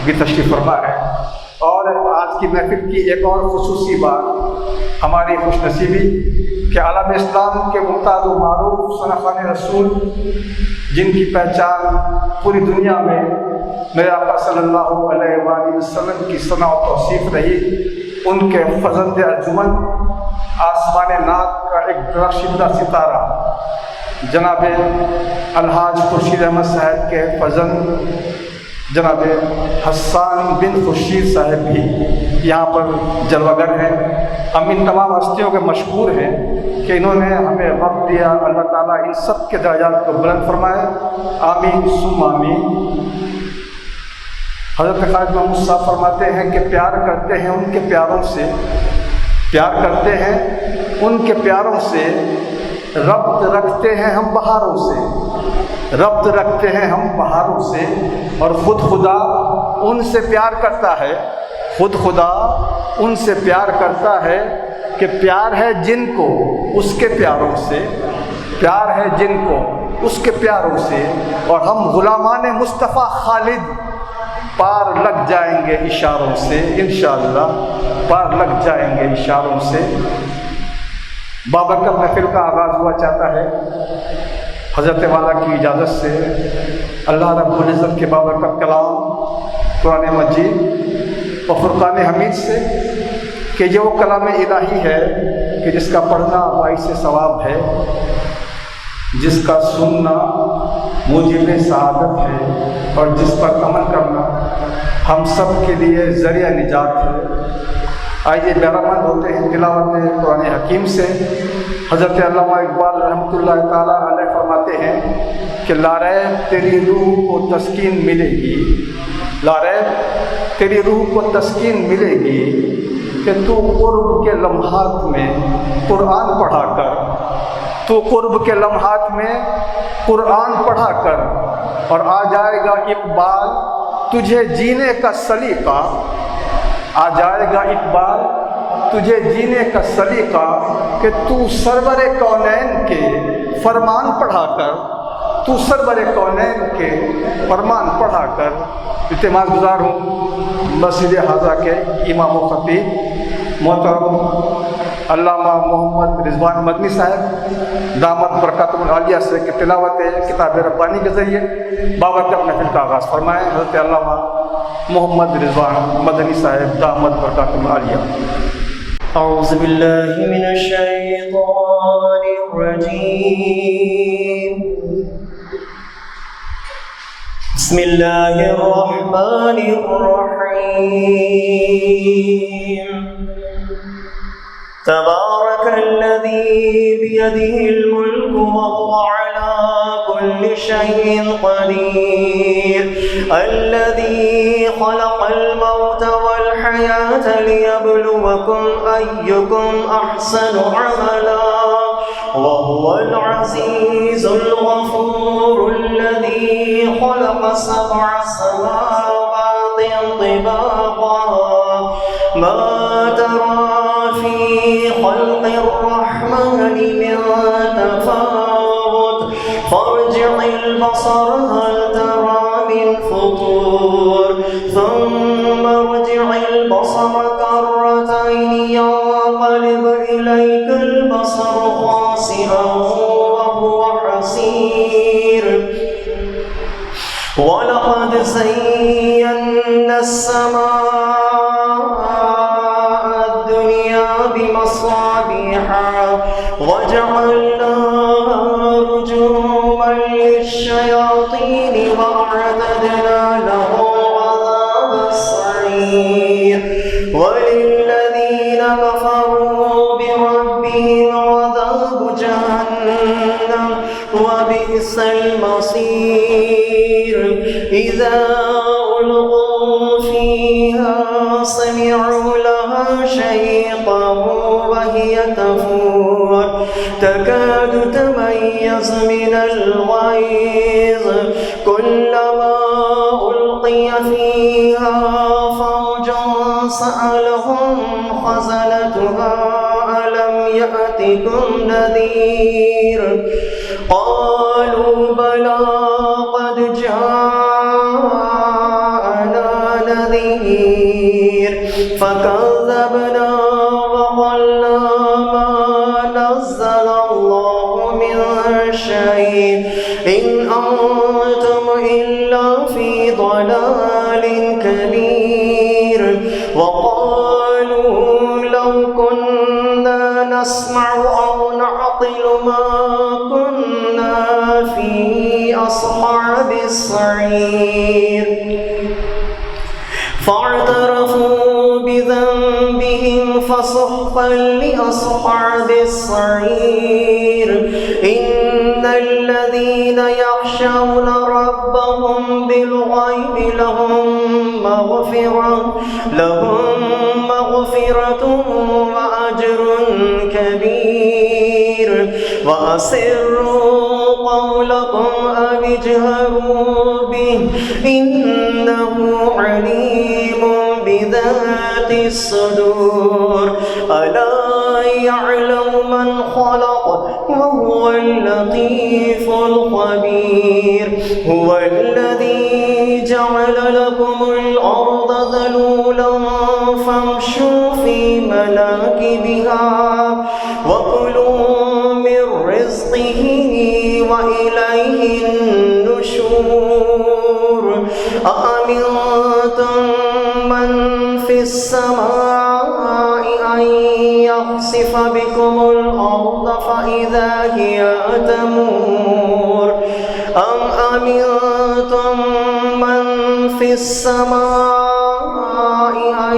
بھی تشریف فرما ہے۔ اور آج کی محفل کی ایک اور خصوصی بات ہماری خوش نصیبی کہ عالم اسلام کے ممتاز و معروف ثناء رسول جن کی پہچان پوری دنیا میں میرے آقا صلی اللہ علیہ وآلہ وسلم کی ثنا و توصیف رہی، ان کے فرزند ارجمند آسمان نات کا ایک درخشندہ ستارہ جناب الحاج خورشید احمد صاحب کے فرزند جناب حسان بن خورشید صاحب بھی یہاں پر جلوہ گر ہیں۔ ہم ان تمام ہستیوں کے مشکور ہیں کہ انہوں نے ہمیں وقت دیا۔ اللہ تعالیٰ ان سب کے درجات کو بلند فرمائے، آمین ثم آمین۔ حضرت خواجہ محمود صاحب فرماتے ہیں کہ پیار کرتے ہیں ان کے پیاروں سے، پیار کرتے ہیں ان کے پیاروں سے، ربط رکھتے ہیں ہم بہاروں سے، ربط رکھتے ہیں ہم بہاروں سے، اور خود خدا ان سے پیار کرتا ہے، خود خدا ان سے پیار کرتا ہے کہ پیار ہے جن کو اس کے پیاروں سے، پیار ہے جن کو اس کے پیاروں سے، اور ہم غلامان مصطفیٰ خالد پار لگ جائیں گے اشاروں سے، انشاءاللہ پار لگ جائیں گے اشاروں سے۔ بابرکت محفل کا آغاز ہوا چاہتا ہے حضرت والا کی اجازت سے، اللہ رب العزت کے بابرکت کلام قرآن مجید و فرقان حمید سے، کہ یہ وہ کلام الہی ہے کہ جس کا پڑھنا باعث ثواب ہے، جس کا سننا موجب سعادت ہے، اور جس پر عمل کرنا ہم سب کے لیے ذریعہ نجات ہے۔ آئیے بہرمند ہوتے ہیں تلاوت قرآن حکیم سے۔ حضرت علامہ اقبال رحمۃ اللہ تعالیٰ علیہ فرماتے ہیں کہ لا ریب تیری روح کو تسکین ملے گی، لا ریب تیری روح کو تسکین ملے گی کہ تو قرب کے لمحات میں قرآن پڑھا کر، تو قرب کے لمحات میں قرآن پڑھا کر، اور آ جائے گا اقبال تجھے جینے کا سلیقہ، آ جائے گا اقبال تجھے جینے کا سلیقہ کہ تو سرور کونین کے فرمان پڑھا کر، تو سرور کونین کے فرمان پڑھا کر۔ اعتماد گزار ہوں مسجد حاضرہ کے امام و خطیب محترم علامہ محمد رضوان مدنی صاحب دامت برکاتہم العالیہ سے کہ تلاوت کتاب ربانی کے ذریعے بابرکت محفل کا آغاز فرمائیں۔ حضرت علامہ محمد رضوان مدنی صاحب دامت برکاتہم العالیہ۔ اعوذ باللہ من الشیطان الرجیم، بسم اللہ الرحمن الرحیم، تبارک الذی بیدہ الملک وهو علی كل شيء قدير، الذي خلق الموت والحياة ليبلوكم أيكم أحسن عملا وهو العزيز الغفور، الذي خلق 7 سماوات طباقا ما ترى في خلق الرحمن من تفاوت، فارجع البصر هل ترى من فطور، ثم ارجع البصر كرتين ينقلب إليك البصر خاسئا وهو حسير، ولقد زينا السماء الدنيا بمصابيح وجعلناها رجوما للشياطين وأعتدنا لهم عذاب السعير، وللذين كفروا بربهم عذاب جهنم وبئس المصير، إذا ألقوا فيها سمعوا لها شيقا وهي تفور، تكاد تميز من الغيظ، كلما ألقي فيها فوج سألهم خزنتها ألم يأتكم نذير، قالوا بلى قد جاءنا نذير فكذبنا وقلنا ما نزل الله من شيء إن أنتم إلا في ضلال كبير وقالوا لو كنا نسمع أو نعقل ما كنا في أصحاب السعير فاعترفوا بذنبهم فسحقا لأصحاب السعير إن الذين يخشون ربهم بالغيب لهم مغفرة وأجر كبير وأسروا قولكم أو اجهروا به إنه عليم بذات الصدور ألا يعلم من خلق وهو اللطيف الخبير هو الذي جعل لكم الأرض ذلولا فامشوا في مناكبها وكلوا من رزقه وإليه النشور أأمنتم من في السماء أن يخسف بكم الأرض فإذا هي تمور أم أمنتم من في السماء أن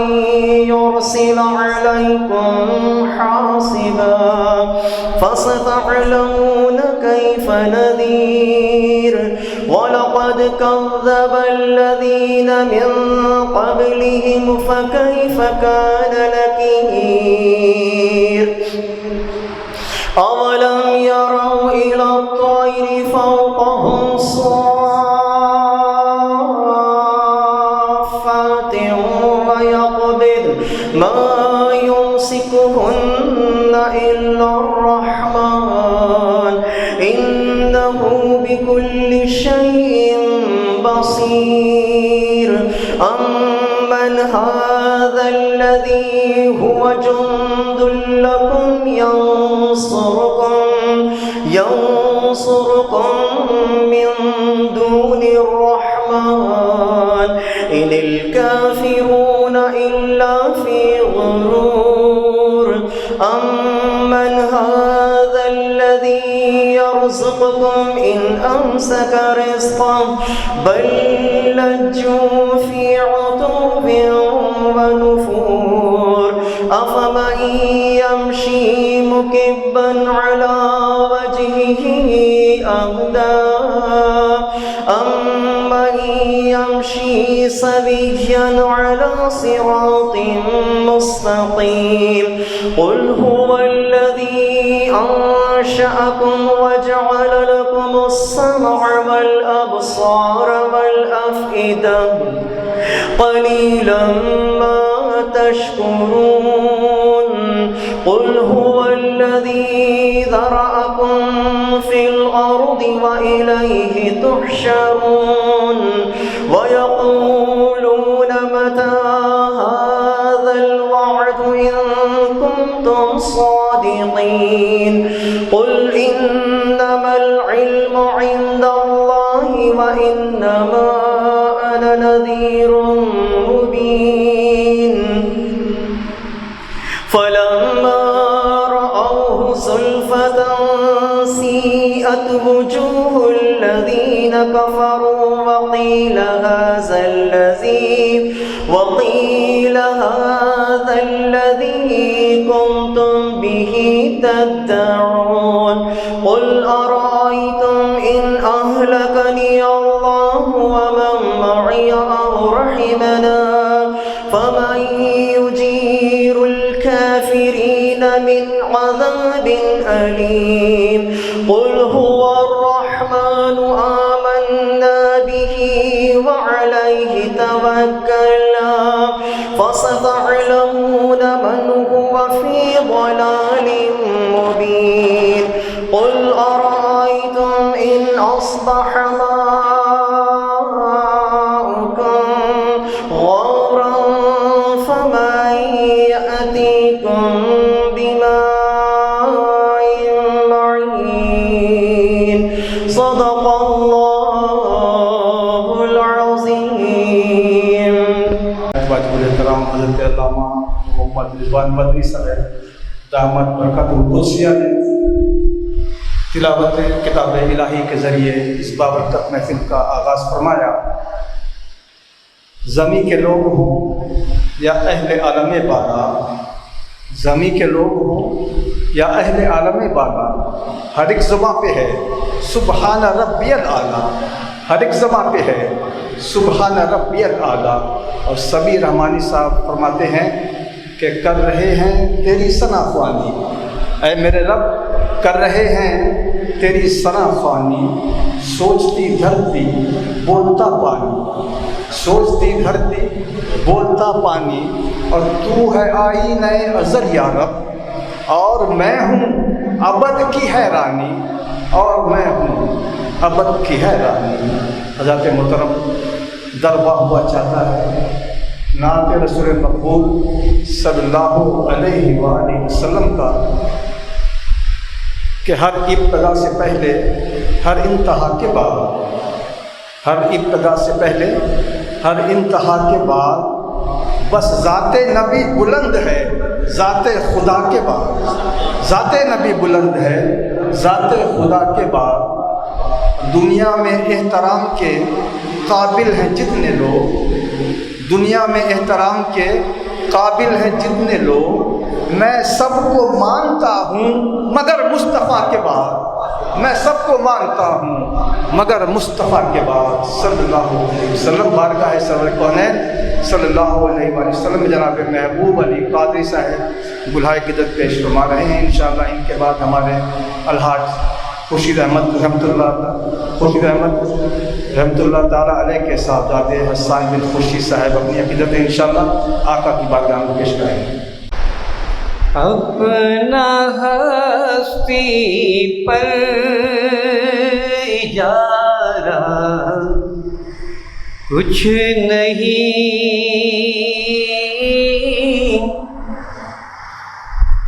يرسل عليكم حاصبا فستعلمون كيف نذير ولقد كذب الذين من قبلهم فكيف كان نكير أولم يروا إلى الطير فوقهم صافات ويقبض ما يمسكهن إلا الرحمن إنه بكل شيء بصير أمن هذا الذي هو جند لكم ينصركم من دون الرحمن إن الكافرون إلا في غرور أمن هذا الذي يرزقكم إن أمسك رزقه بل لجوا في عتو ونفور أفمن يمشي مكبا على وجهه أهدى أمن يمشي سويا على صراط مستقيم قل هو الذي أنشأكم وجعل لكم السمع والأبصار والأفئدة قليلا ما تشكرون قل هو الذي ذرأكم في الأرض وإليه تحشرون ويقولون متى هذا الوعد إن كنتم صادقين قل إنما العلم عند الله وإنما أنا نذير مبين فلما رأوه زلفة سيئت وجوه الذين كفروا وقيل هذا الذي كنتم به تدعون قل أرأيتم إن أهلكني الله ومن معي أو رحمنا فمن يجير الكافرين من عذاب أليم قل هو الرحمن آمنا به وعليه توكلنا فستعلمون من هو في ضلال مبين قل أرأيتم إن أصبح ماؤكم غورا الاحترام حضرت علامہ محمد رضوان مدنی صاحب دامت برکاتہ القدسیہ نے تلاوت کتاب الہی کے ذریعے اس بابرکت محفل کا آغاز فرمایا۔ زمین کے لوگ ہوں یا اہل عالم بالا، زمین کے لوگ ہوں یا اہل عالم بالا، ہر ایک زباں پہ ہے سبحان ربی الاعلیٰ، ہر ایک زباں پہ ہے سبحان ربی الاعلیٰ۔ اور سبی رحمانی صاحب فرماتے ہیں کہ کر رہے ہیں تیری ثنا خوانی، اے میرے رب کر رہے ہیں تیری ثنا خوانی، سوچتی دھرتی بولتا پانی، سوچتی دھرتی بولتا پانی، اور تو ہے آئینہ ازل یا رب، اور میں ہوں ابد کی حیرانی، اور میں ہوں ابد کی حیرانی۔ حضرت محترم دربہ ہوا چاہتا ہے نعت رسول مقبول صلی اللہ علیہ وآلہ وسلم کا کہ ہر ابتدا سے پہلے ہر انتہا کے بعد، ہر ابتدا سے پہلے ہر انتہا کے بعد بس ذات نبی بلند ہے ذات خدا کے بعد، ذات نبی بلند ہے ذات خدا کے بعد۔ دنیا میں احترام کے قابل ہیں جتنے لوگ، دنیا میں احترام کے قابل ہیں جتنے لوگ، میں سب کو مانتا ہوں مگر مصطفیٰ کے بعد، میں سب کو مانتا ہوں مگر مصطفیٰ کے بعد صلی اللہ علیہ وسلم۔ بارگاہ سرور کونین صلی اللہ علیہ وآلہ وسلم جناب محبوب علی قادری صاحب گلہائے قدرت پیش فرما رہے ہیں۔ انشاءاللہ ان کے بعد ہمارے الحاج خورشید احمد رحمۃ اللہ تعالیٰ علیہ کے صاحبزادے حسان بن خورشید صاحب اپنی عقیدت انشاءاللہ آقا کی بارگاہ میں پیش کریں گے۔ اپنا ہستی پر اجارہ کچھ نہیں،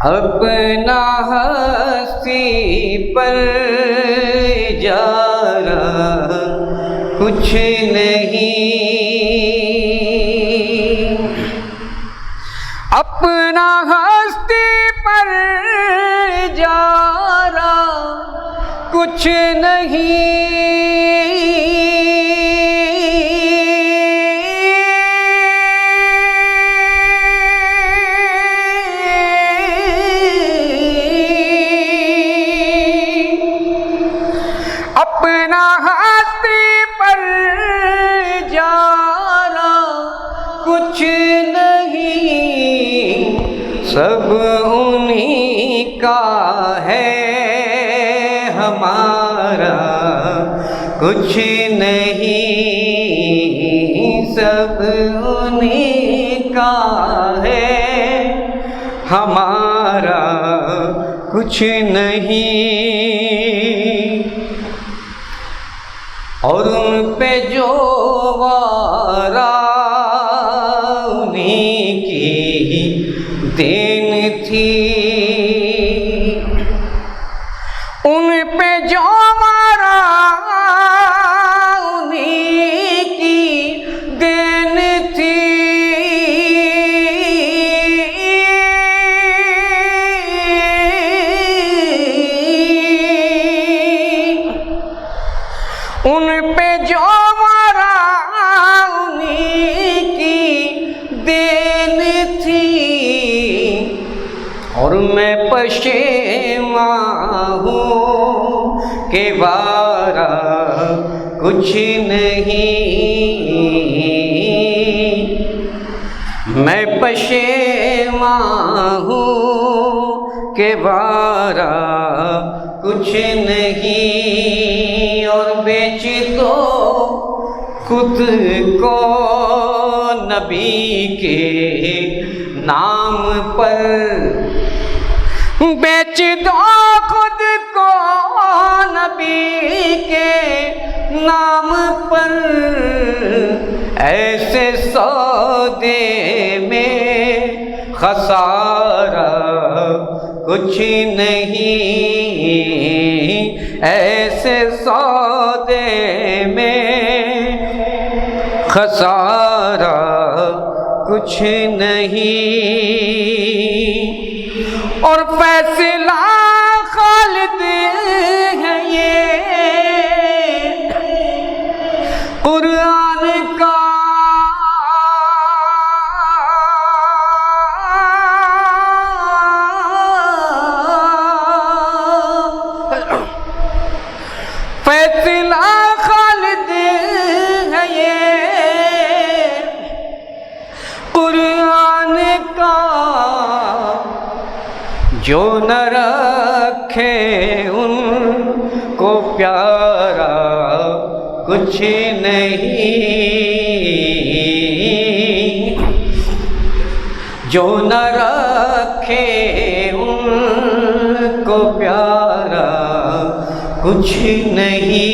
اپنا ہستی پر اجارہ کچھ نہیں، اپنا ہستی پر اجارہ کچھ نہیں، اپنا ہستی پر اجارہ کچھ نہیں، سب انہی کا ہے ہمارا کچھ نہیں، سب انہی کا ہے ہمارا کچھ نہیں، اور ان پہ جو وارا انہی کی دین تھی، ان پہ جو وارا انہی کی دین تھی، ان پہ جو مارا انہی کی دین تھی، اور میں پشیماں ہوں کہ وارا کچھ نہیں، میں پشیماں ہوں کہ وارا کچھ نہیں، اور بیچ دو خود کو نبی کے نام پر، بیچ دو خود کو نبی کے نام پر، ایسے سودے میں خسارہ کچھ نہیں، ایسے سودے میں خسارہ کچھ نہیں، اور فیصلہ خالد ہے یہ قرآن کا، فیصلہ خالد ہے یہ قرآن کا، جو نہ رکھے ان کو پیارا کچھ نہیں، جو نہ رکھے ان کو پیارا کچھ نہیں،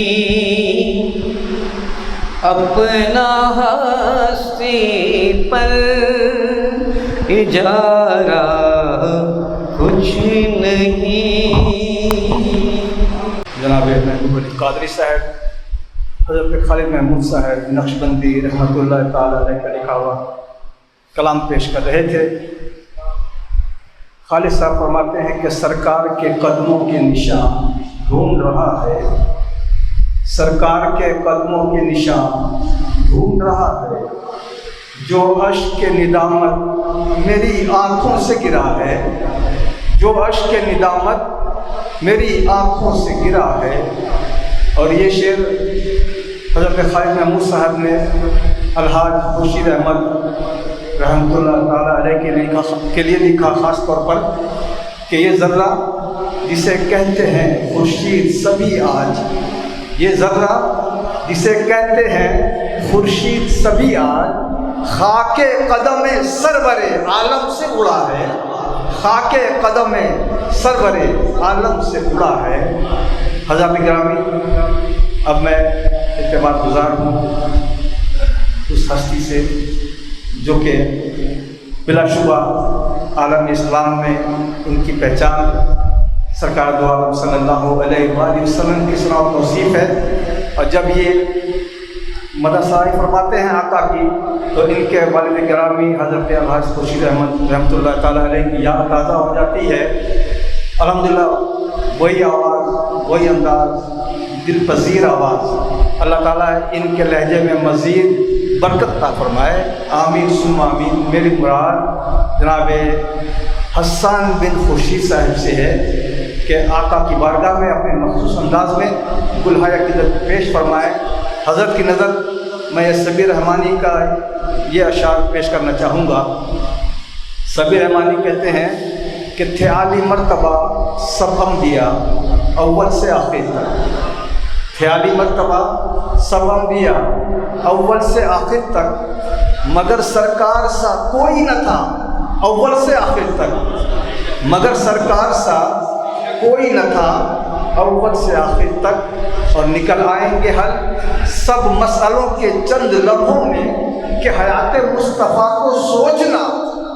اپنا ہستی پر اجارہ کچھ نہیں۔ جناب محبوب علی قادری صاحب، حضرت خالد محمود صاحب نقشبندی رحمۃ اللہ تعالی علیہ کا لکھا ہوا کلام پیش کر رہے تھے۔ خالد صاحب فرماتے ہیں کہ سرکار کے قدموں کے نشان ڈھونڈ رہا ہے، سرکار کے قدموں کے نشان ڈھونڈ رہا ہے، جو اشک کے ندامت میری آنکھوں سے گرا ہے، جو اشک کے ندامت میری آنکھوں سے گرا ہے۔ اور یہ شعر حضرت خالد محمود صاحب نے الحاج خورشید احمد رحمۃ اللہ تعالیٰ علیہ کے لیے لکھا، خاص طور پر کہ یہ ذرہ جسے کہتے ہیں خورشید سبھی آج، یہ ذرہ جسے کہتے ہیں خورشید سبھی آج، خاک قدم سرور عالم سے اڑا ہے، خاک قدم سرور عالم سے اڑا ہے۔ حضرات گرامی، اب میں اعتبار گزار ہوں اس ہستی سے جو کہ بلا شبہ عالم اسلام میں ان کی پہچان سرکار دو عالم صلی اللہ علیہ وآلہ وسلم کی ثنا و توصیف ہے۔ اور جب یہ مدثائی فرماتے ہیں آقا کی تو ان کے والد گرامی حضرت الحاج خورشید احمد رحمۃ اللہ تعالیٰ علیہ کی یاد تازہ ہو جاتی ہے۔ الحمدللہ وہی آواز، وہی انداز، دل پذیر آواز، اللہ تعالیٰ ان کے لہجے میں مزید برکت عطا فرمائے، آمین ثم آمین۔ میری مراد جناب حسان بن خورشید صاحب سے ہے کہ آقا کی بارگاہ میں اپنے مخصوص انداز میں گلہائے عقیدت پیش فرمائے۔ حضرت کی نظر میں سبیر رحمانی کا یہ اشعار پیش کرنا چاہوں گا۔ سبیر رحمانی کہتے ہیں کہ تھے عالی مرتبہ سب انبیاء اول سے آخر تک، تھے عالی مرتبہ سب انبیاء اول سے آخر تک، مگر سرکار سا کوئی نہ تھا اول سے آخر تک، مگر سرکار سا کوئی نہ تھا اول سے آخر تک، اور نکل آئیں گے حل سب مسئلوں کے چند لمحوں میں کہ حیات مصطفیٰ کو سوچنا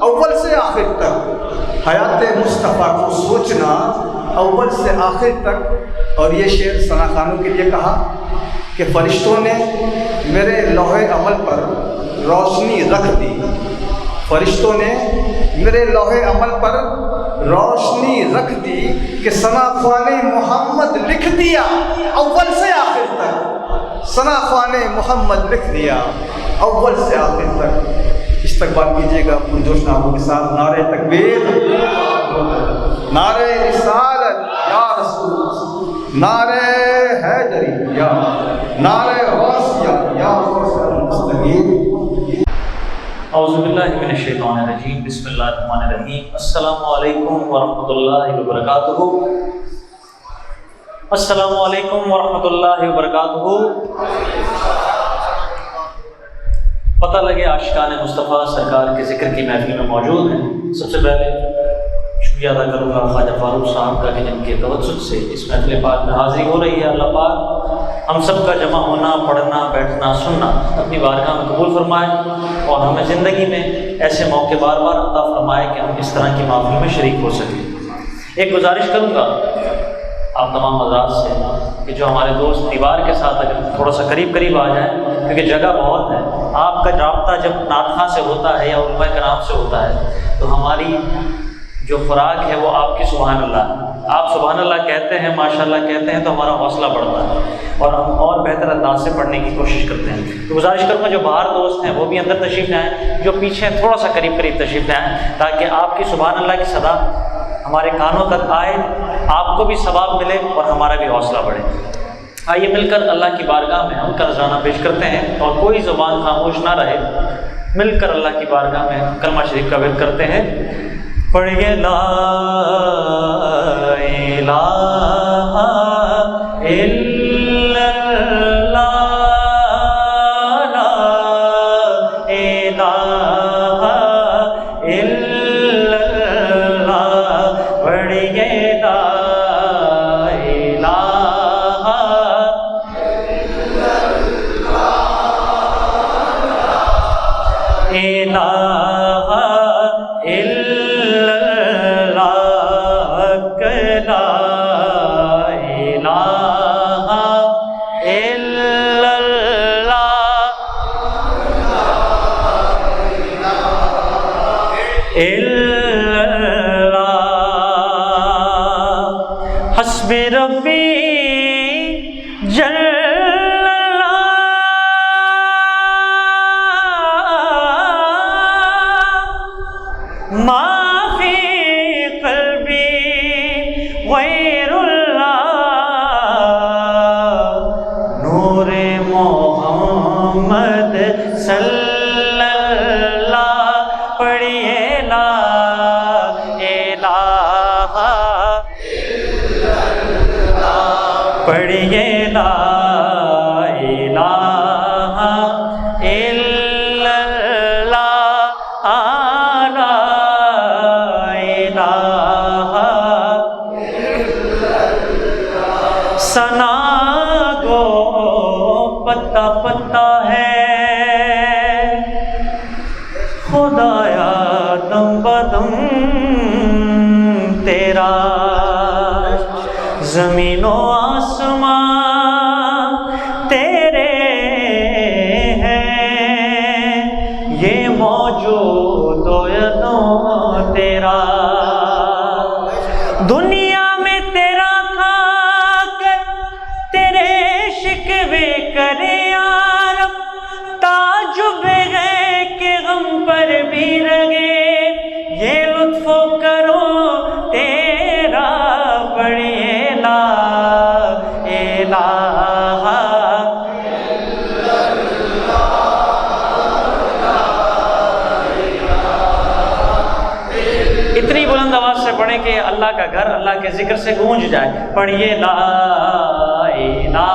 اول سے آخر تک، حیات مصطفیٰ کو سوچنا اول سے آخر تک۔ اور یہ شعر ثنا خانوں کے لیے کہا کہ فرشتوں نے میرے لوح عمل پر روشنی رکھ دی، فرشتوں نے میرے لوح عمل پر روشنی رکھ دی کہ ثنا خوان محمد لکھ دیا اول سے آخر تک، ثنا خوان محمد لکھ دیا اول سے آخر تک۔ استقبال کیجیے گا پرجوش نعروں کے ساتھ، نعرہ تکبیر، نعرہ رسالت یا رسول، نعرہ حیدری یا نعرہ غوثیہ یا غوث المستغیث۔ اعوذ باللہ من الشیطان الرجیم، بسم اللہ الرحمن الرحیم۔ السلام علیکم ورحمۃ اللہ وبرکاتہ، السلام علیکم ورحمۃ اللہ وبرکاتہ۔ پتہ لگے عاشقان مصطفیٰ سرکار کے ذکر کی محفل میں موجود ہیں۔ سب سے پہلے شکریہ ادا کروں گا خواجہ فاروق صاحب کا کہ جن کے توسط سے اس محفل پاک میں حاضری ہو رہی ہے۔ اللہ پاک ہم سب کا جمع ہونا، پڑھنا، بیٹھنا، سننا اپنی بارگاہ میں قبول فرمائے، اور ہمیں زندگی میں ایسے موقع بار بار عطا فرمائے کہ ہم اس طرح کی محفل میں شریک ہو سکیں۔ ایک گزارش کروں گا آپ تمام حضرات سے کہ جو ہمارے دوست دیوار کے ساتھ اگر تھوڑا سا قریب آ جائیں، کیونکہ جگہ بہت ہے آپ کا رابطہ جب نعت خواں سے ہوتا ہے یا علماء کرام سے ہوتا ہے تو ہماری جو خوراک ہے وہ آپ کی سبحان اللہ، آپ سبحان اللہ کہتے ہیں، ماشاء اللہ کہتے ہیں تو ہمارا حوصلہ بڑھتا ہے اور ہم اور بہتر انداز سے پڑھنے کی کوشش کرتے ہیں۔ تو گزارش کروں گا جو باہر دوست ہیں وہ بھی اندر تشریف لے آئیں، جو پیچھے ہیں تھوڑا سا قریب تشریف لے آئیں، تاکہ آپ کی سبحان اللہ کی صدا ہمارے کانوں تک آئے، آپ کو بھی ثواب ملے اور ہمارا بھی حوصلہ بڑھے۔ آئیے مل کر اللہ کی بارگاہ میں ہم کا نذرانہ پیش کرتے ہیں اور کوئی زبان خاموش نہ رہے، مل کر اللہ کی بارگاہ میں کلمہ شریف کا ورد کرتے ہیں۔ پڑھیے لا الہ الا اللہ، لا الہ الا اللہ، پڑھیے لا حسب ربی جل ما فی قلبی غیر اللہ، نور محمد صلی اللہ، پڑھیے لا الہ، پڑھیے لا الہ الا اللہ، ثنا گو پتا پتا ہے خدایا دم بدم تیرا، زمین و آسمان تیرے ہیں، یہ موجود و یدوں تیرا، دنیا میں تیرا کھا کر تیرے شکوے کرے یار، تعجب ہے کہ غم پر بھی رگے، یہ لطف کرو تیرا، پڑھیے لا الہ اتنی بلند آواز سے پڑھیں کہ اللہ کا گھر اللہ کے ذکر سے گونج جائے، پڑھیے لا الہ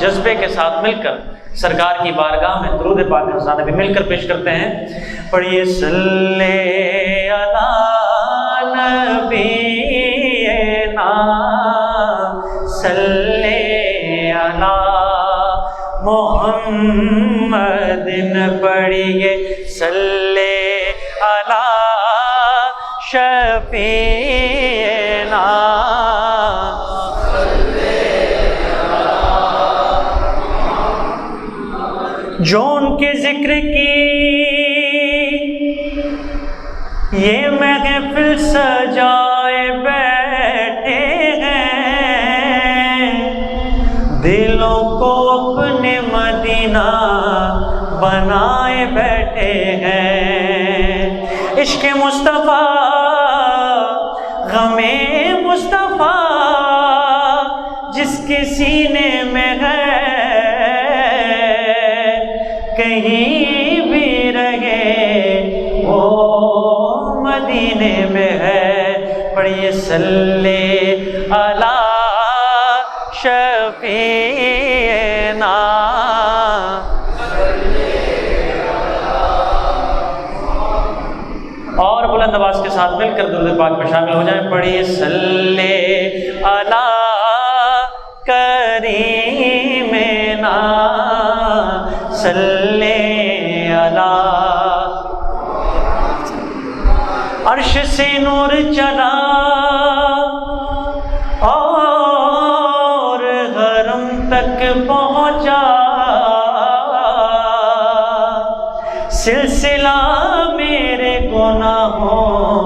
جذبے کے ساتھ مل کر سرکار کی بارگاہ میں درود پاک کا خزانہ بھی مل کر پیش کرتے ہیں۔ پڑھیے صلی علی نبینا صلی علی محمد، پڑھیے صلی علی شفیعنا، جو ان کے ذکر کی یہ محفل سجائے بیٹھے ہیں، دلوں کو اپنے مدینہ بنائے بیٹھے ہیں، عشق مصطفیٰ غم مصطفیٰ جس کے سینے میں ہے، کہیں بھی رہے وہ مدینے میں ہے، پڑھیے صلی علی شفیعنا، ساتھ مل کر درود پاک میں شامل ہو جائیں. پڑھیے صلی علی کریمنا صلی علی. عرش سے نور چلا اور حرم تک پہنچا, سلسلہ میرے گناہوں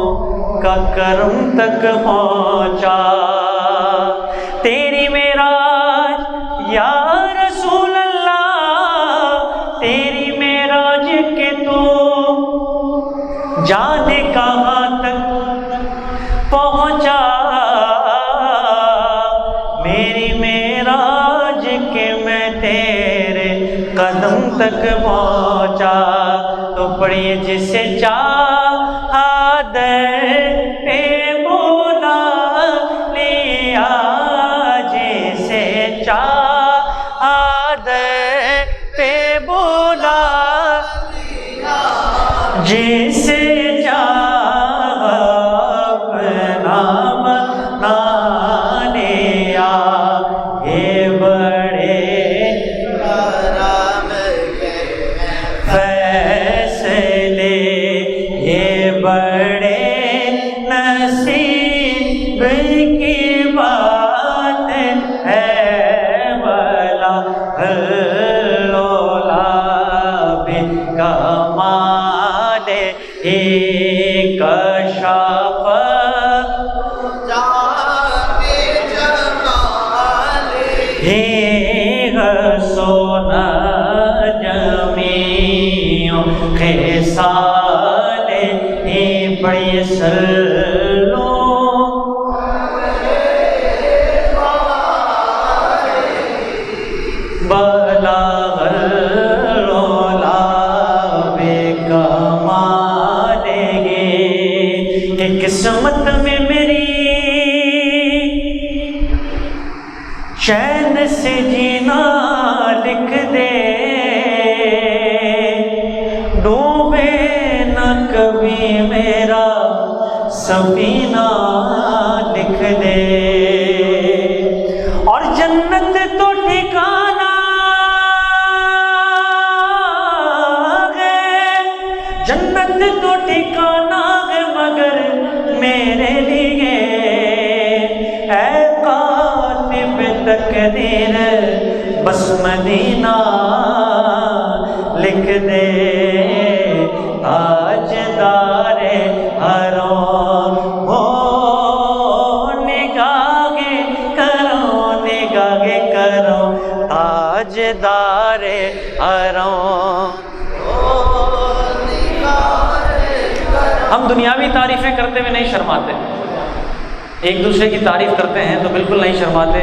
کا کرم تک پہنچا. تیری معراج یا رسول اللہ, تیری معراج کے تو جانے کہاں تک پہنچا, میری معراج کے میں تیرے قدم تک پہنچا. تو پڑھیے جسے چاہا در پہ بولا لیا, جسے چاہا در پہ بولا لیا, جسے چاہا اپنا بنا لیا. یہ بڑے فیصلے, یہ بڑے نصیب کی بات ہے, بلا لولا بکمال ایک شاف ہی سونا جمیع خصال. پڑھیے صلو بلغ العلا بکمال. یہ قسمت میں میری چین سے جینا لکھ دے, ڈوبے نہ کبھی میرا سفینہ لکھ دے. اور جنت تو ٹھکانا ہے, جنت تو ٹھکانا ہے مگر میرے لیے اے کاتب تقدیر بس مدینہ لکھ دے. تاجدار حرم ہو نگاہیں کرو, نگاہیں کرو, تاجدار حرم. ہم دنیاوی تعریفیں کرتے ہوئے نہیں شرماتے, ایک دوسرے کی تعریف کرتے ہیں تو بالکل نہیں شرماتے.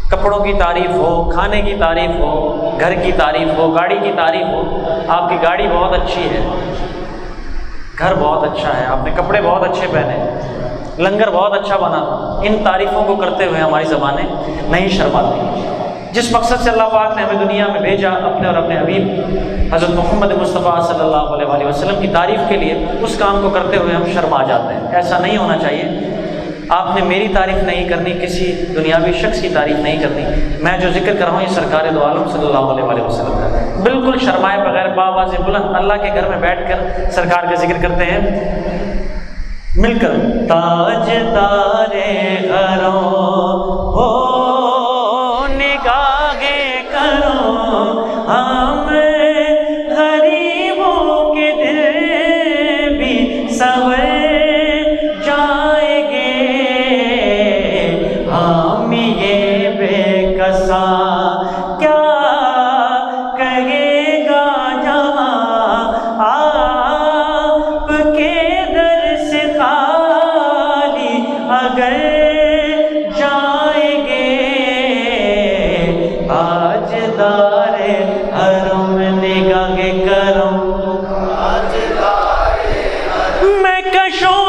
کپڑوں کی تعریف ہو, کھانے کی تعریف ہو, گھر کی تعریف ہو, گاڑی کی تعریف ہو. آپ کی گاڑی بہت اچھی ہے, گھر بہت اچھا ہے, آپ نے کپڑے بہت اچھے پہنے, لنگر بہت اچھا بنا. ان تعریفوں کو کرتے ہوئے ہماری زبانیں نہیں شرماتی. جس مقصد سے اللہ پاک نے ہمیں دنیا میں بھیجا, اپنے اور اپنے حبیب حضرت محمد مصطفیٰ صلی اللہ علیہ وسلم کی تعریف کے لیے, اس کام کو کرتے ہوئے ہم شرما جاتے ہیں. ایسا نہیں ہونا چاہیے. آپ نے میری تعریف نہیں کرنی, کسی دنیاوی شخص کی تعریف نہیں کرنی. میں جو ذکر کر رہا ہوں یہ سرکار دو عالم صلی اللہ علیہ وسلم کا, بالکل شرمائے بغیر بآواز بلند اللہ کے گھر میں بیٹھ کر سرکار کا ذکر کرتے ہیں مل کر. تاجدار حرم ہو نگاہیں کرو, ہم غریبوں کے دل بھی سنور جائیں گے. ہم یہ بے کساں کیا کہے گا جہاں آپ کے در سے خالی اگر جائیں گے. تاجدار حرم نگاہیں کرو, میں کشوں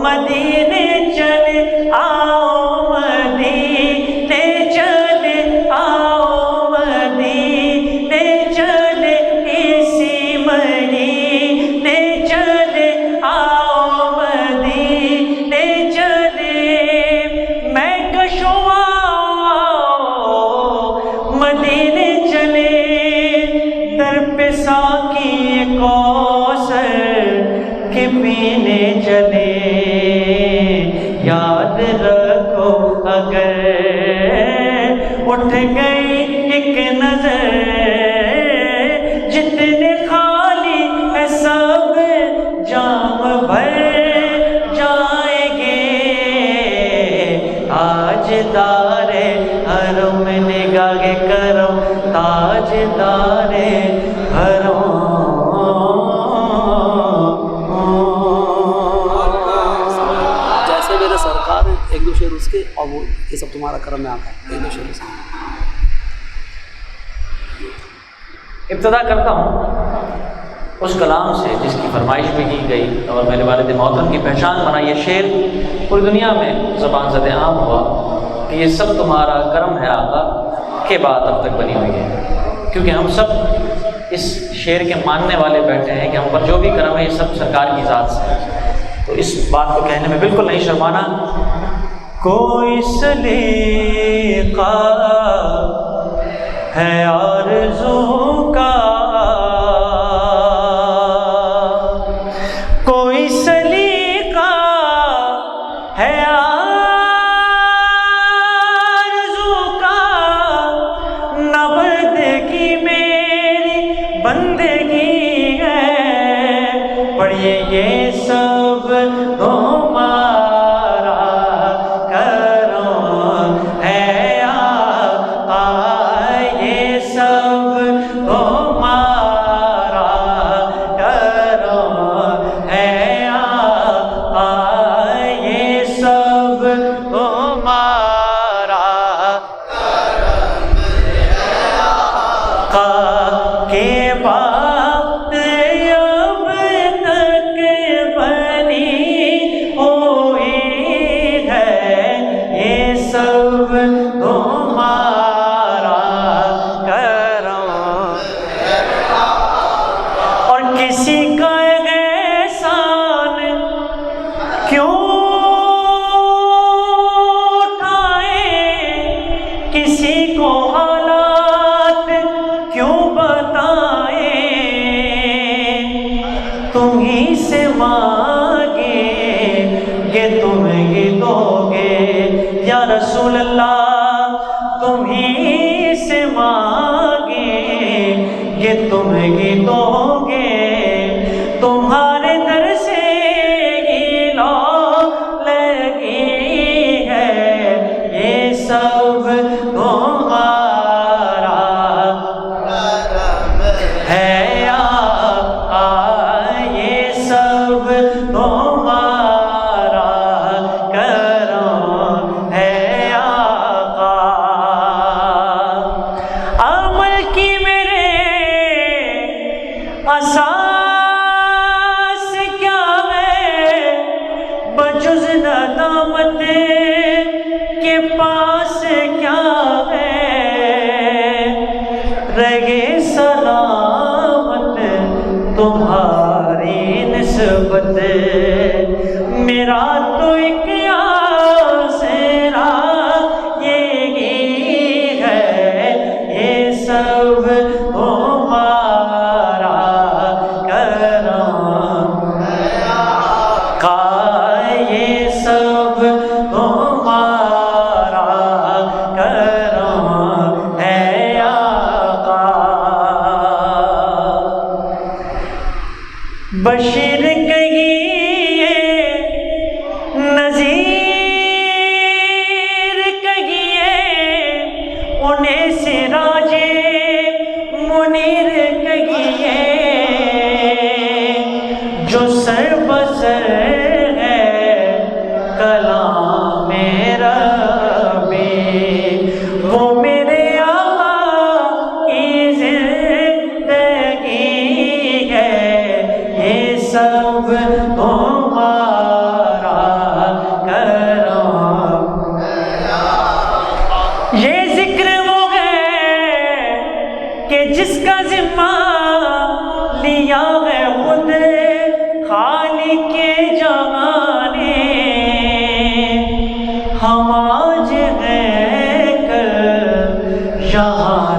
مدینے چلے آؤ, مدینے چلے آؤ, مدینے چلے اسی مدینے مدینے چلے در پہ ساقی کوثر کے پینے چلے، یاد رکھو اگر اٹھ گئی ایک نظر، جتنے خالی ہے سب جام بھر جائیں گے، آج دار حرم نگاہ کرم، تاج دار حرم۔ جیسے میرے سرکار ہیں، ایک دو شعر اس کے، اور وہ یہ سب تمہارا کرم میں آتا ہے، ایک دو شعر اس کے۔ ابتدا کرتا ہوں اس کلام سے جس کی فرمائش بھی کی گئی اور میرے والد محترم کی پہچان بنا۔ یہ شعر پوری دنیا میں زبان زد عام ہوا کہ یہ سب تمہارا کرم ہے آقا، کے بعد اب تک بنی ہوئی ہے، کیونکہ ہم سب اس شعر کے ماننے والے بیٹھے ہیں کہ ہم پر جو بھی کرم ہے یہ سب سرکار کی ذات سے ہے، تو اس بات کو کہنے میں بالکل نہیں شرمانا۔ کوئی سلیقہ ہے آرزو کا، کوئی سلیقہ ہے آرزو کا، نہ بندگی میری بندگی ہے، پڑھیے یہ سب تمہارا کرم ہے آقا، یہ سب تمہارا کرم ہے آقا، یہ سب تمہارا آقا، کے بعد اب تک بنی ہوئی ہے، یہ سب تمہارا کرم، اور کسی کا احسان کیوں اٹھائیں، کسی کو حالات کیوں بتائیں، تم ہی سے مانگیں گے تم ہی دو گے یا رسول اللہ، تم ہی سے مانگیں گے تم ہی دو گے، تمہارے در سے ہی لو لگی ہے، یہ سب تمہارا ہے آقا، یہ سب تمہارا کرم ہے آقا۔ عمل کی میرے اساس کیا ہے، بجز ندامت کے پاس کیا ہے، رہے سلامت تمہاری نسبت، میرا تو ایک آسرا یہی ہے، یہ سب تمہارا کرم کا، یہ سب تمہارا کرم ہے آقا۔ بشیر کہیے نذیر کہیے، انہیں سراج منیر کہیے، جو سر بسر ہے کلام ربی، وہ میرے آقا کی زندگی ہے، یہ سب تمہارا کرم، یہ ذکر وہ ہے کہ جس کا ذمہ لیا ہے خود خالق جہاں نے، ہم آج ہیں کل یہاں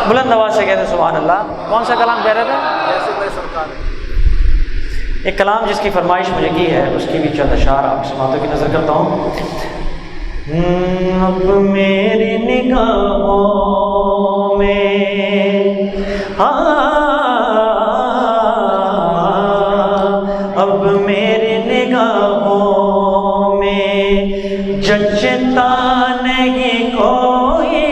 بلند آواز سے کہتے ہیں سبحان اللہ. کون سا کلام کہہ رہے تھے؟ جیسے میں سرکار ہے. ایک کلام جس کی فرمائش مجھے کی ہے اس کی بھی چند اشعار آپ سماعتوں کی نظر کرتا ہوں. اب میری نگاہوں میں اب میری نگاہوں میں جچتا نہیں کوئی.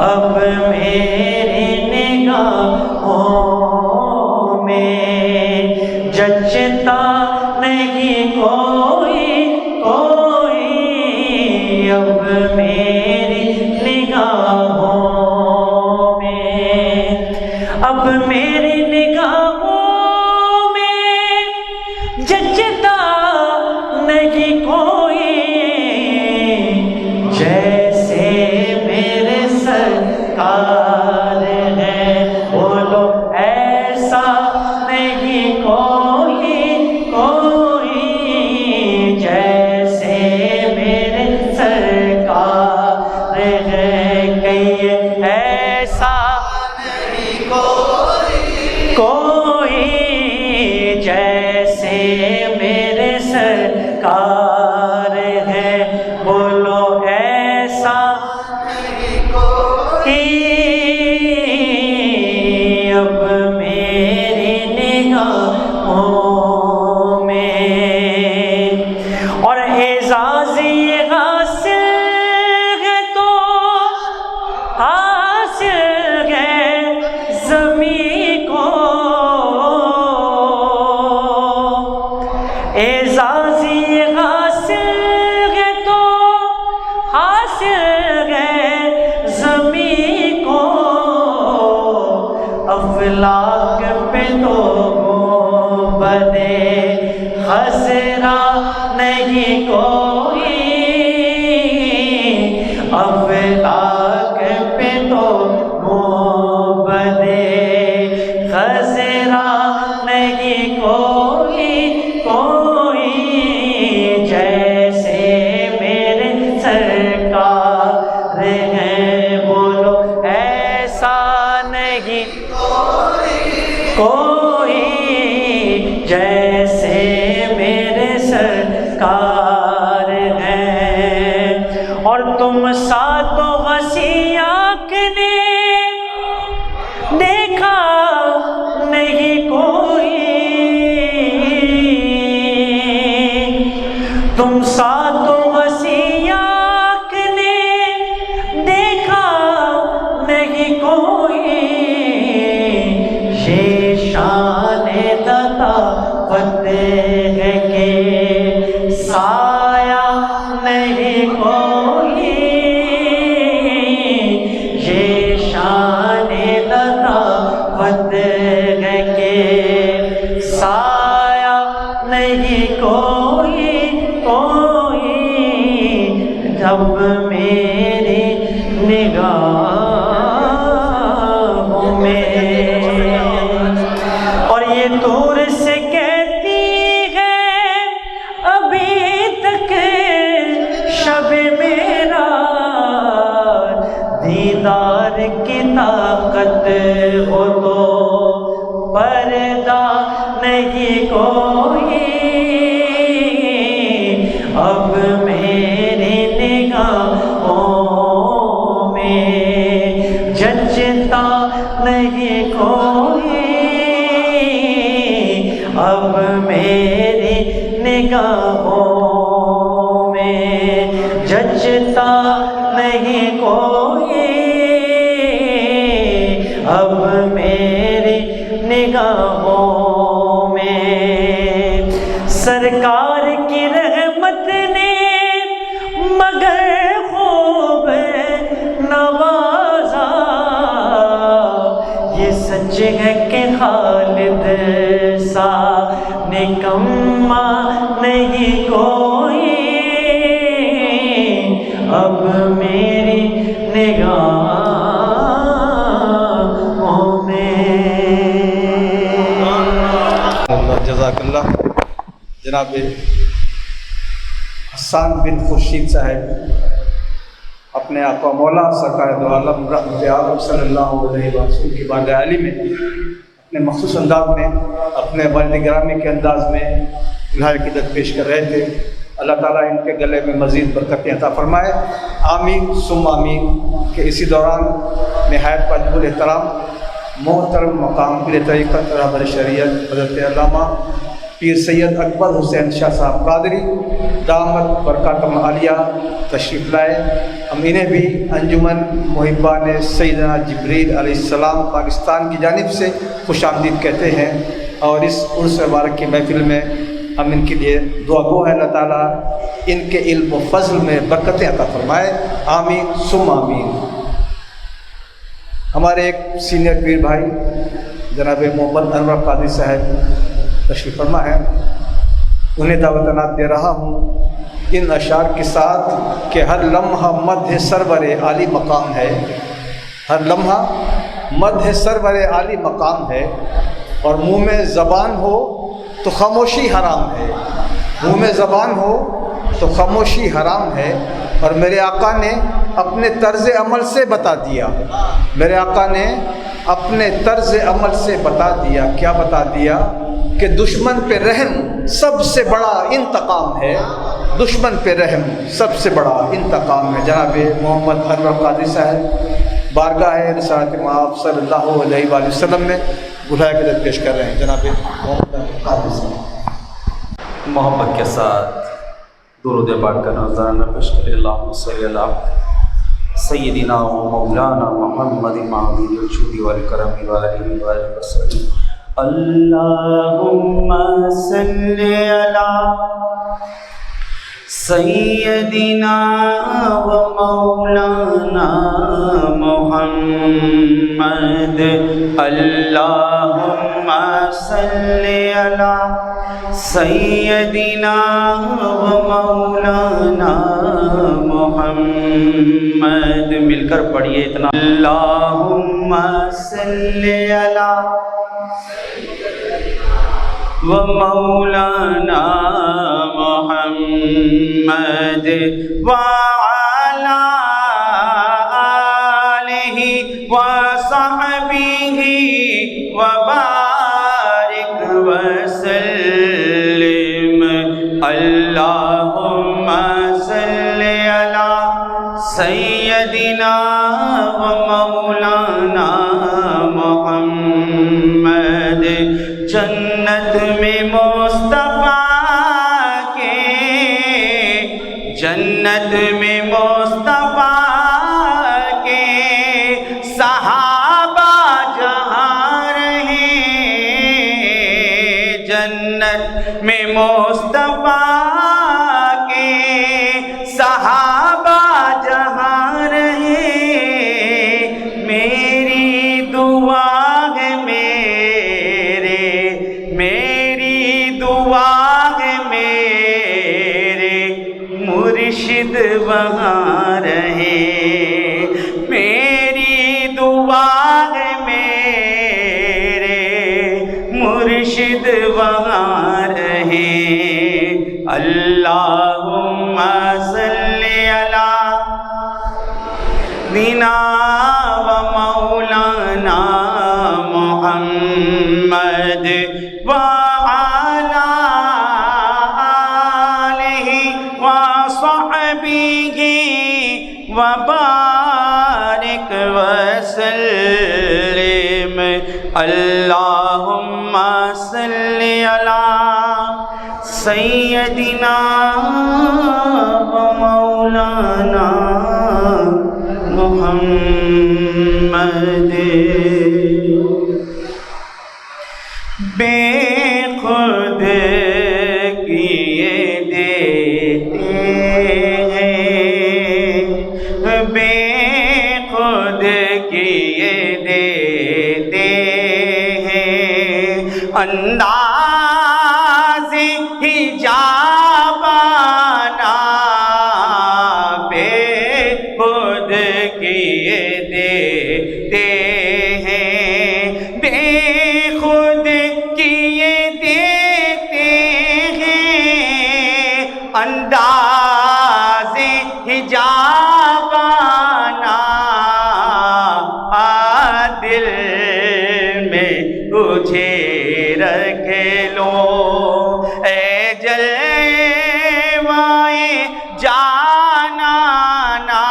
اب میری نگاہوں میں جچتا نہیں کوئی. اب میری نگاہوں میں اب میری نگاہوں میں جچتا نہیں کوئی. جیسے میرے سرکار ہے بولو ایسا نہیں کوئی. جیسے میرے سرکار ہے کہیں ایسا نہیں کوئی. جیسے میرے سرکار ہے بولو ایسا نہیں کوئی. اب میری نگاہوں میں اور اعزاز یہ حاصل ہے تو حاصل ہے زمین کو. اعزاز یہ حاصل ہے تو حاصل ہے زمین کو. افلاک پہ تو بدے خسرا نہیں کوئی. افلاک پہ تو بدے خسرا نہیں کوئی. جیسے میرے سرکار ہیں بولو ایسا نہیں کوئی. جیسے میرے سرکار ہیں اور تم ساتوں وسیع آنکھ نے دیکھا نہیں کوئی. تم ساتوں وسیع آنکھ نے دیکھا نہیں کوئی. یہ شان لطافت ہے کہ سایہ نہیں کوئی. یہ شان لطافت ہے کہ سایہ نہیں کوئی. جب میری نگاہوں میں اور یہ دور سے کہتی ہے ابھی تک شب میرا دیدار کی طاقت ہو تو پردہ نہیں کوئی. اب میری نگاہوں میں جچتا نہیں کوئی. اب میری نگاہوں میں جچتا نہیں کوئی. اب میری نگاہوں میں سرکار کی رحمت نے مگر خوب نوازا. یہ سچ ہے کہ خالد سا نکما نہیں کوئی. اب میری نگاہوں میں جزاک اللہ. جناب حسان بن خورشید صاحب اپنے آقا مولا سرکار دو عالم رحمت عالم صلی اللہ علیہ وسلم کی بارگاہ علی میں اپنے مخصوص انداز میں اپنے والد گرامی کے انداز میں الہی عقیدت پیش کر رہے تھے. اللہ تعالیٰ ان کے گلے میں مزید برکتیں عطا فرمائے. آمین ثم آمین. کہ اسی دوران نہایت واجب الاحترام محترم مقام پیر طریقت رہبر شریعت حضرت علامہ پیر سید اکبر حسین شاہ صاحب قادری دامت برکاتہم عالیہ تشریف لائے. ہم انہیں بھی انجمن محبان سیدنا جبریل علیہ السلام پاکستان کی جانب سے خوش آمدید کہتے ہیں. اور اس عرس مبارک کی محفل میں ہم ان کے لیے دعا گو ہے. اللہ تعالیٰ ان کے علم و فضل میں برکتیں عطا فرمائے. آمین ثم آمین. ہمارے ایک سینئر پیر بھائی جناب محمد انور قادری صاحب تشریف فرما ہے. انہیں دعوت عنایت دے رہا ہوں ان اشعار کے ساتھ کہ ہر لمحہ مدح سرور عالی مقام ہے. ہر لمحہ مدح سرور عالی مقام ہے. اور منہ میں زبان ہو تو خاموشی حرام ہے. منہ میں زبان ہو تو خاموشی حرام ہے. اور میرے آقا نے اپنے طرز عمل سے بتا دیا. میرے آقا نے اپنے طرز عمل سے بتا دیا. کیا بتا دیا؟ کہ دشمن پہ رحم سب سے بڑا انتقام ہے. دشمن پہ رحم سب سے بڑا انتقام ہے. جناب محمد انور قادری صاحب بارگاہ رسالت مآب صلی اللہ علیہ وآلہ وسلم میں گلہائے عقیدت پیش کر رہے ہیں. جناب محمد انور قادری صاحب محبت کے ساتھ درود پاک کا نذرانہ پیش کرے. اللہم صلی علی سیدنا و مولانا محمد معاوی الجود والکرم والآلہ وسلم. اللہم صلی علی سیدنا و مولانا محمد. اللہم صلی علی سیدنا و مولانا محمد. مل کر پڑھیے اتنا. اللہم صلی علی و مولانا محمد وعلی آلہ وصحبہ وبارک وسلم. اللہم صلی علی سیدنا و مولانا محمد. جنت میں مصطفیٰ کے جنت میں مصطفیٰ کے صحابہ جہاں رہے. جنت میں مصطفیٰ کے صحابہ جہاں رہے. میری دعا ہے میری دعا ہے میرے مرشد وہاں رہے. میری دعا ہے میرے مرشد وہاں رہے. اللہم صلی علی دینا و مولانا محمد وعلی آلہ وصحبہ وبارک وسلم. اللہم صلی علی سیدنا و مولانا محمد. بے خود کیے دیتے ہیں بے خود کیے دیتے ہیں. انداز حجابانہ بے خود کیے دیتے ہیں. بے خود کیے دیتے ہیں. انداز حجابانہ کھیلو اے جلوائے جانانا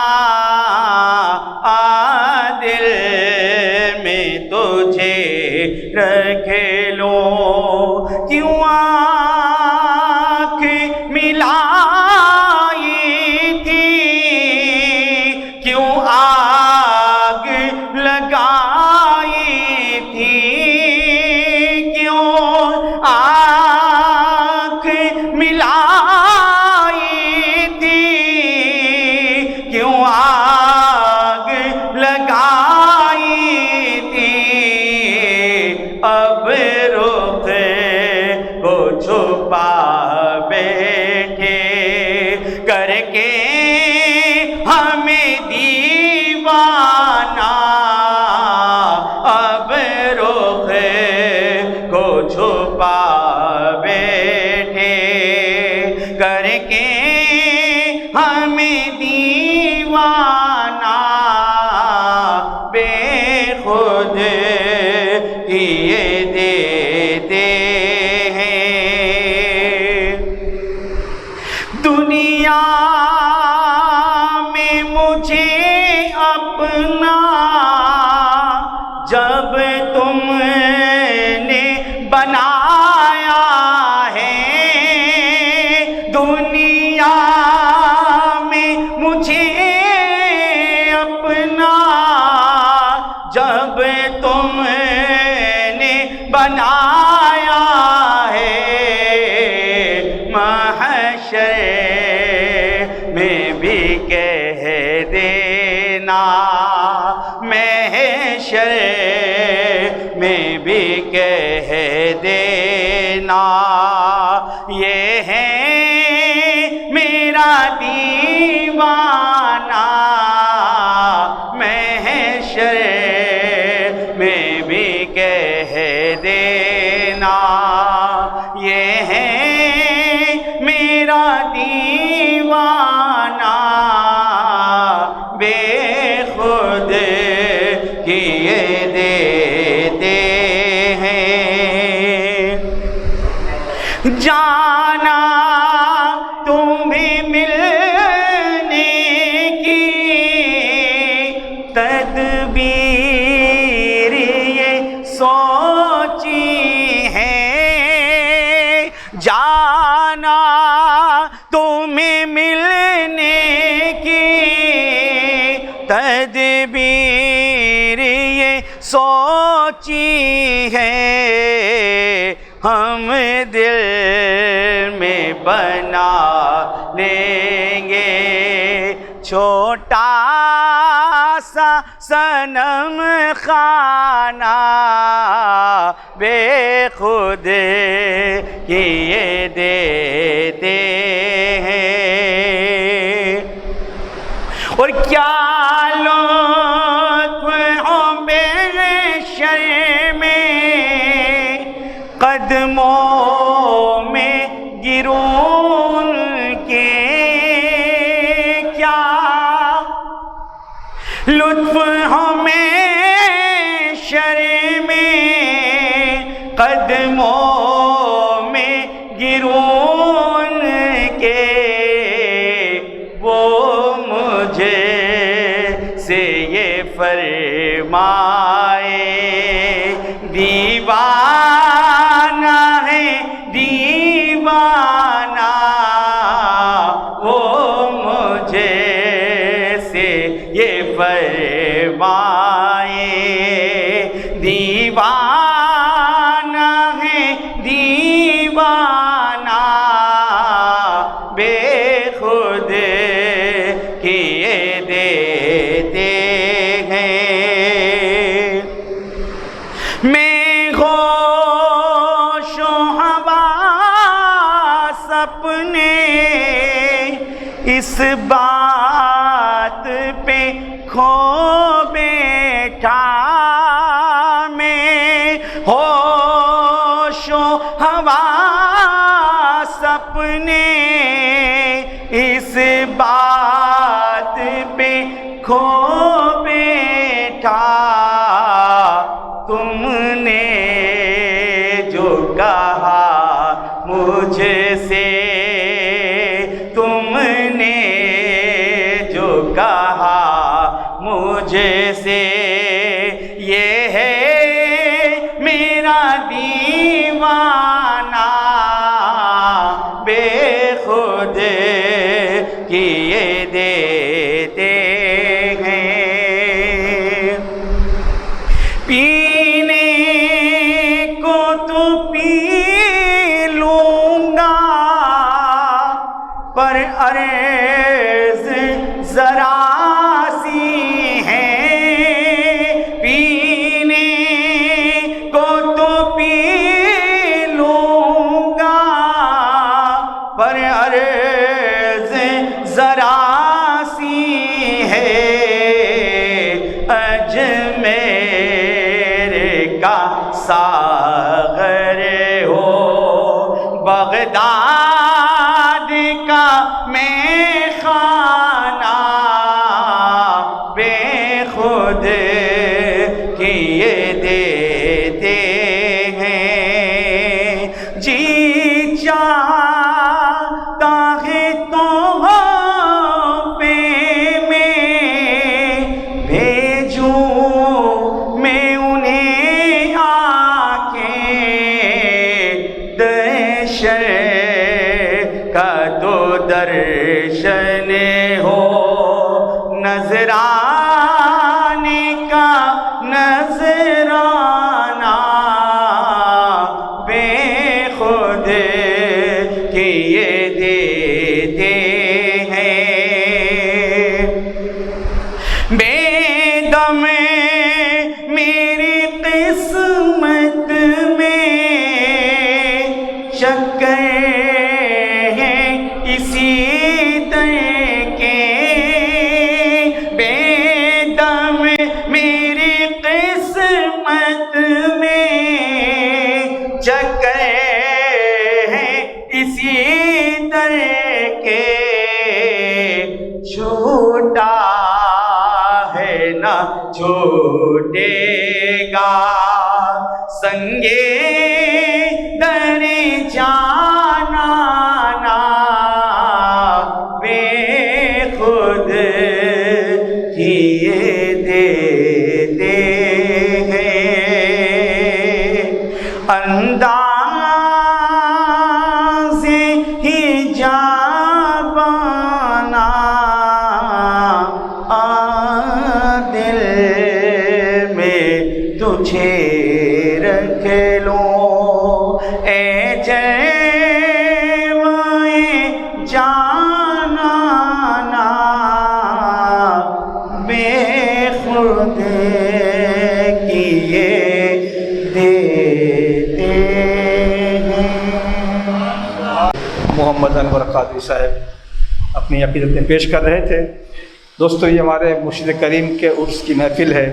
دل میں تجھے رکھ لو کیوں آنکھ ملائی تھی کیوں آگ لگائی تھی کیوں آنکھ ملائی تھی کیوں آگ لگائی تھی اب رخ کو چھپا بیٹھے کر کے ہمیں دیوانہ اب رخ کو چھپا بیٹھے کر کے ہمیں دیوانہ بے خود کیے دیتے ہیں دنیا میں مجھے اپنا جب تم نے بنایا ہے دنیا میں مجھے اپنا جب تم نے بنایا ہے محشر میں بھی کہہ دینا محشر میں بھی کہہ دینا یہ ہے میرا دیوانہ محشر میں بھی کہہ دینا یہ ہے میرا دیوانہ بے خود کیے دیتے ہیں جانا تمہیں ملنے کی تدبیر یہ سوچی ہے جانا تمہیں ملنے کی تدبیر یہ سوچی ہے ہم دل میں بنا لیں گے چھوٹا سا صنم خانہ بے خود کیے دیتے ہیں اور کیا لطف ہو بے شرم قدموں میں گروں کے کیا لطف ہمیں شرم قدموں میں گروں کے وہ مجھے سے یہ فرمائے دیوانہ ہے دیوانہ وہ مجھے سے یہ فرمائے دیوانہ ہے دیوانہ بے خود کیے دیتے ہیں میں ہوش و حواس اپنے اس بات پہ کھو بیٹھا میں ہوش و حواس اپنے اس بات پہ کھو بیٹھا تم نے جو کہا کہا مجھ سے، تم نے جو کہا مجھ سے، یہ ہے میرا دیوانہ بے خود کیے دیتے ہیں، پینے کو تو پی لوں گا پر عرض ذرا سی ہے، پینے کو تو پی لوں گا پر عرض ذرا سی ہے، اجمیر کا ساغر ہو بغداد کا میں خانہ بے خود کیے دیتے ہیں، جی چاہتا ہے تو پہ میں بھیجوں میں انہیں آ کے، درشن کا تو درشن ہو، نظرانے کا نظرانہ بے خود کیے دیتے ہیں، بے دم میری قسمت میں چکر ہے اسی در کے، بے دم میری قسمت میں چکر ہے اسی در کے، چھوٹا ہے نہ چھوٹے گا سنگے در جانا نا بے خود کیے دیتے ہیں، انداز حجاب دل میں تجھے رکھ لوں، اے جلوے جانا بے خود کیے دیتے ہیں۔ محمد انور قادری صاحب اپنی عقیدتیں پیش کر رہے تھے۔ دوستو، یہ ہمارے مرشد کریم کے عرس کی محفل ہے۔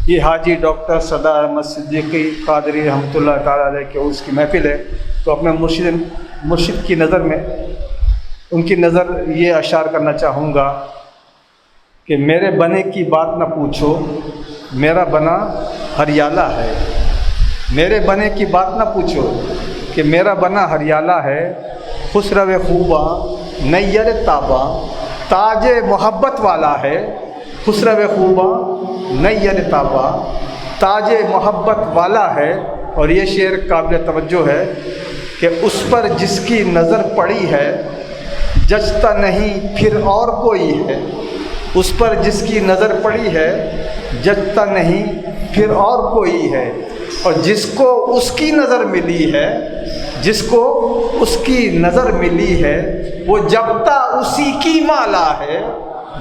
یہ حاجی ڈاکٹر سردار احمد صدیقی قادری رحمۃ اللہ تعالیٰ علیہ کے عرس کی محفل ہے، تو اپنے مرشد کی نظر میں ان کی نظر یہ اشار کرنا چاہوں گا کہ میرے بنے کی بات نہ پوچھو، میرا بنا ہریالہ ہے۔ میرے بنے کی بات نہ پوچھو کہ میرا بنا ہریالہ ہے، خسرو خوباں نیر تاباں تاج محبت والا ہے، خسرو خوباں نیر تاباں تاج محبت والا ہے۔ اور یہ شعر قابل توجہ ہے کہ اس پر جس کی نظر پڑی ہے جچتا نہیں پھر اور کوئی ہے، اس پر جس کی نظر پڑی ہے جچتا نہیں پھر اور کوئی ہے، اور جس کو اس کی نظر ملی ہے، جس کو اس کی نظر ملی ہے وہ جبتا اسی کی مالا ہے،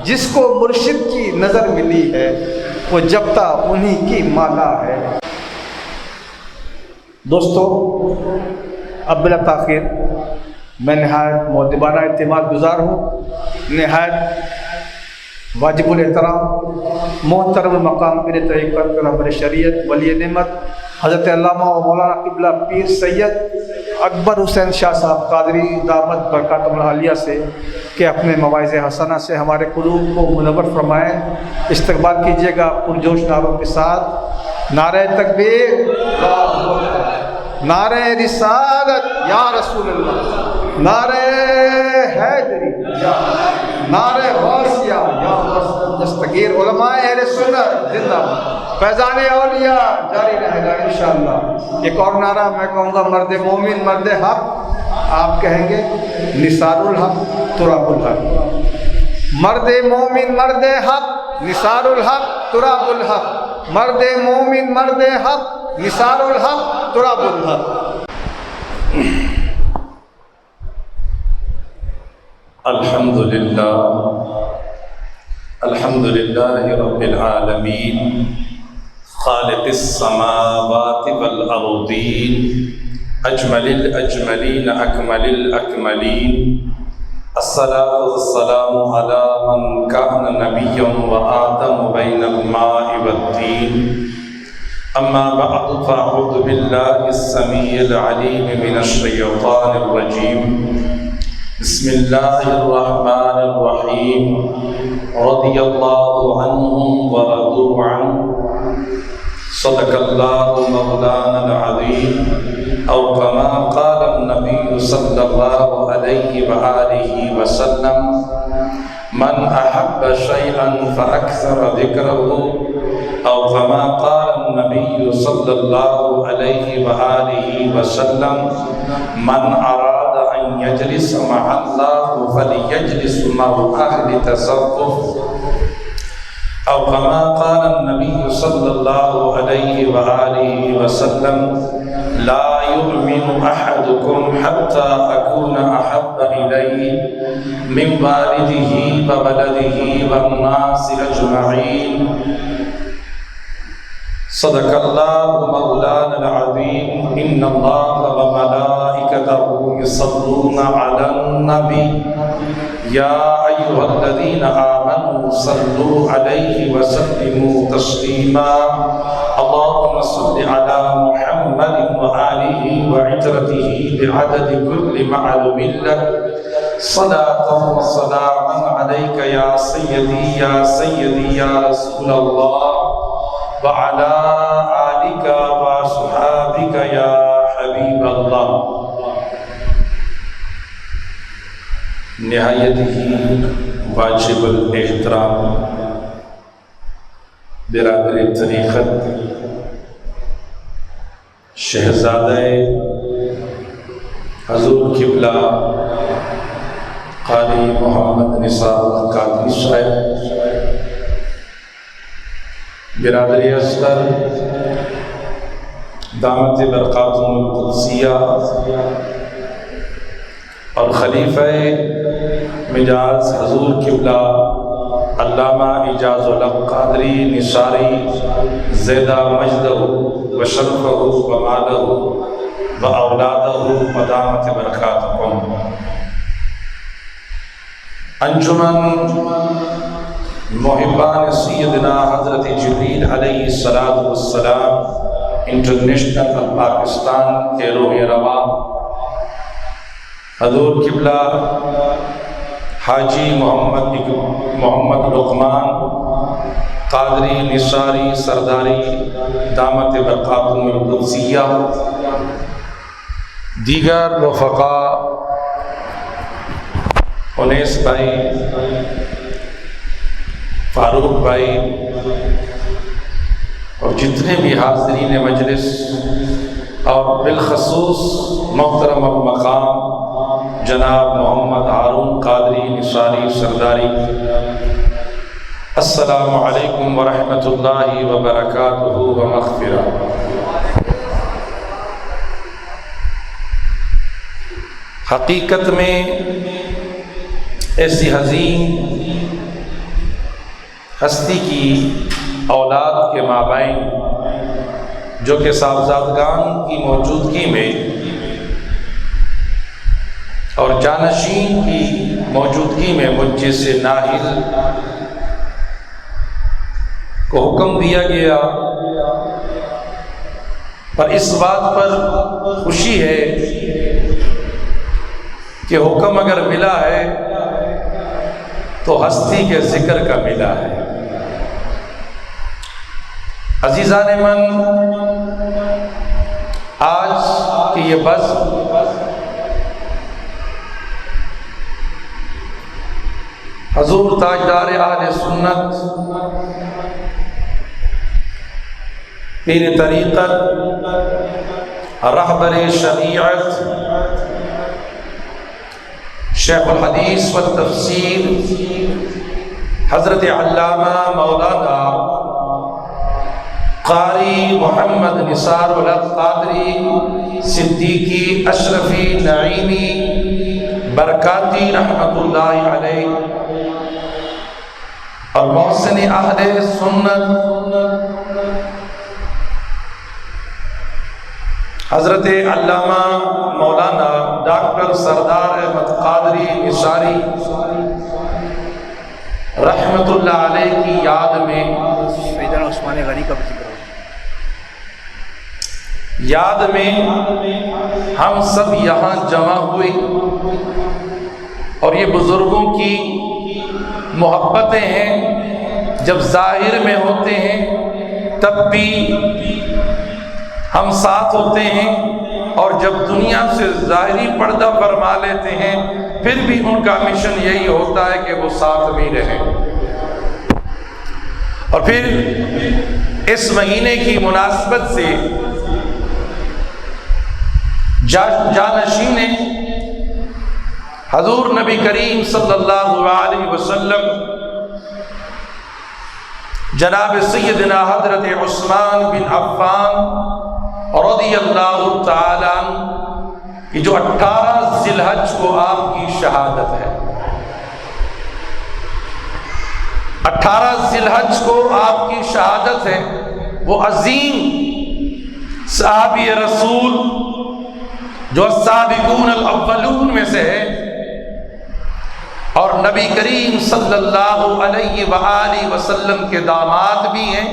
جس کو مرشد کی نظر ملی ہے وہ جبتا انہی کی مالا ہے۔ دوستو، اب بلا تاخیر میں نہایت مؤدبانہ اعتماد گزار ہوں، نہایت واجب الاحترام محترم المقام پیر طریقت رہبر شریعت ولی نعمت حضرت علامہ و مولانا قبلہ پیر سید اکبر حسین شاہ صاحب قادری دامت برکاتہم العالیہ سے کہ اپنے مواعظ حسنہ سے ہمارے قلوب کو منور فرمائیں۔ استقبال کیجیے گا پرجوش نعروں کے ساتھ، نعرہ تکبیر، نعرہ رسالت یا رسول اللہ، نعرہ حیدری یا نعرہ غوثیہ یا دستگیر علماء اہل سنت زندہ باد، فیضان اولیاء جاری رہے گا انشاءاللہ۔ ایک اور نعرہ میں کہوں گا، مرد مومن مرد حق، آپ کہیں گے نثار الحق تراب الحق، مرد مومن مرد حق نثار الحق تراب الحق، مرد مومن مرد حق نثار الحق تراب الحق۔ الحمدللہ رب العالمین خالق السماوات والارضین اجمل الاجملین اکمل الاکملین، الصلاة والسلام على من كان نبيا وآدم بين الماء والدين، أما بعد فأعوذ بالله السميع العليم من الشيطان الرجيم، بسم الله الرحمن الرحيم، رضي الله عنهم ورضوا عنه، صدق الله مولانا العظيم، أو كما قال النبي صلى الله عليه وآله وسلم، من أحب شيئا فأكثر ذكره، أو كما قال النبي صلى الله عليه وآله وسلم، من أراد أن يجلس مع الله فليجلس مع أهل تصوف، أو كما قال النبي صلى الله عليه وآله وسلم، لا يؤمن أحدكم حتى أكون أحب إليه من والده وولده والناس أجمعين، صدق الله مولانا العظيم، إن الله وملائكته يصلون على النبي، يا أيها الذين آمنوا صلوا عليه وسلموا تسليما، اللهم صل على محمد وآله وعترته بعدد كل معلوم لك، صلاة وسلاما عليك يا سيدي يا سيدي يا رسول الله، وعلى آلك وصحابك يا حبيب الله۔ نہایت ہی واجب الاحترام برادر طریقت شہزادہ حضور قبلہ قاری محمد نثار القادری صاحب، برادری اصغر دامت برکاتہم القدسیہ، اور خلیفہ مجاز حضور قبلہ علامہ اعجاز الحق قادری نثاری زیدہ مجدہ و شرفہ و مالہ و اولادہ و دامت برکاتکم۔ انجمن محبان سیدنا حضرت جبریل علیہ السلام انٹرنیشنل پاکستان کے روح رواں حضور قبلہ حاجی محمد لقمان قادری نثاری سرداری دامت برکاتہم القدسیہ، دیگر رفقاء انیس بھائی، فاروق بھائی، اور جتنے بھی حاضرین مجلس، اور بالخصوص محترم المقام جناب محمد ہارون قادری نثاری سرداری، السلام علیکم ورحمۃ اللہ وبرکاتہ ومغفرہ۔ حقیقت میں ایسی عظیم ہستی کی اولاد کے مابین جو کہ صاحبزادگان کی موجودگی میں اور جانشین کی موجودگی میں مجھ جیسے نااہل کو حکم دیا گیا، پر اس بات پر خوشی ہے کہ حکم اگر ملا ہے تو ہستی کے ذکر کا ملا ہے۔ عزیزان من، آج کی یہ بزم حضور تاجدار اہل سنت پیر طریقت رہبر شریعت شیخ الحدیث والتفسیر حضرت علامہ مولانا قاری محمد نثار الحق قادری صدیقی اشرفی نعیمی برکاتی رحمت اللہ علیہ اور محسن اہل سنت حضرت علامہ مولانا ڈاکٹر سردار احمد قادری نثاری رحمت اللہ علیہ کی یاد میں عثمان غنی کا ذکر یاد میں ہم سب یہاں جمع ہوئے اور یہ بزرگوں کی محبتیں ہیں، جب ظاہر میں ہوتے ہیں تب بھی ہم ساتھ ہوتے ہیں، اور جب دنیا سے ظاہری پردہ فرما لیتے ہیں پھر بھی ان کا مشن یہی ہوتا ہے کہ وہ ساتھ بھی رہیں۔ اور پھر اس مہینے کی مناسبت سے جانشین حضور نبی کریم صلی اللہ علیہ وسلم جناب سیدنا حضرت عثمان بن عفان رضی اللہ تعالیٰ عنہ کی جو 18 ذی الحج کو آپ کی شہادت ہے، 18 ذی الحج کو آپ کی شہادت ہے، وہ عظیم صحابی رسول جو السابقون الاولون میں سے ہے، اور نبی کریم صلی اللہ علیہ وآلہ وسلم کے داماد بھی ہیں،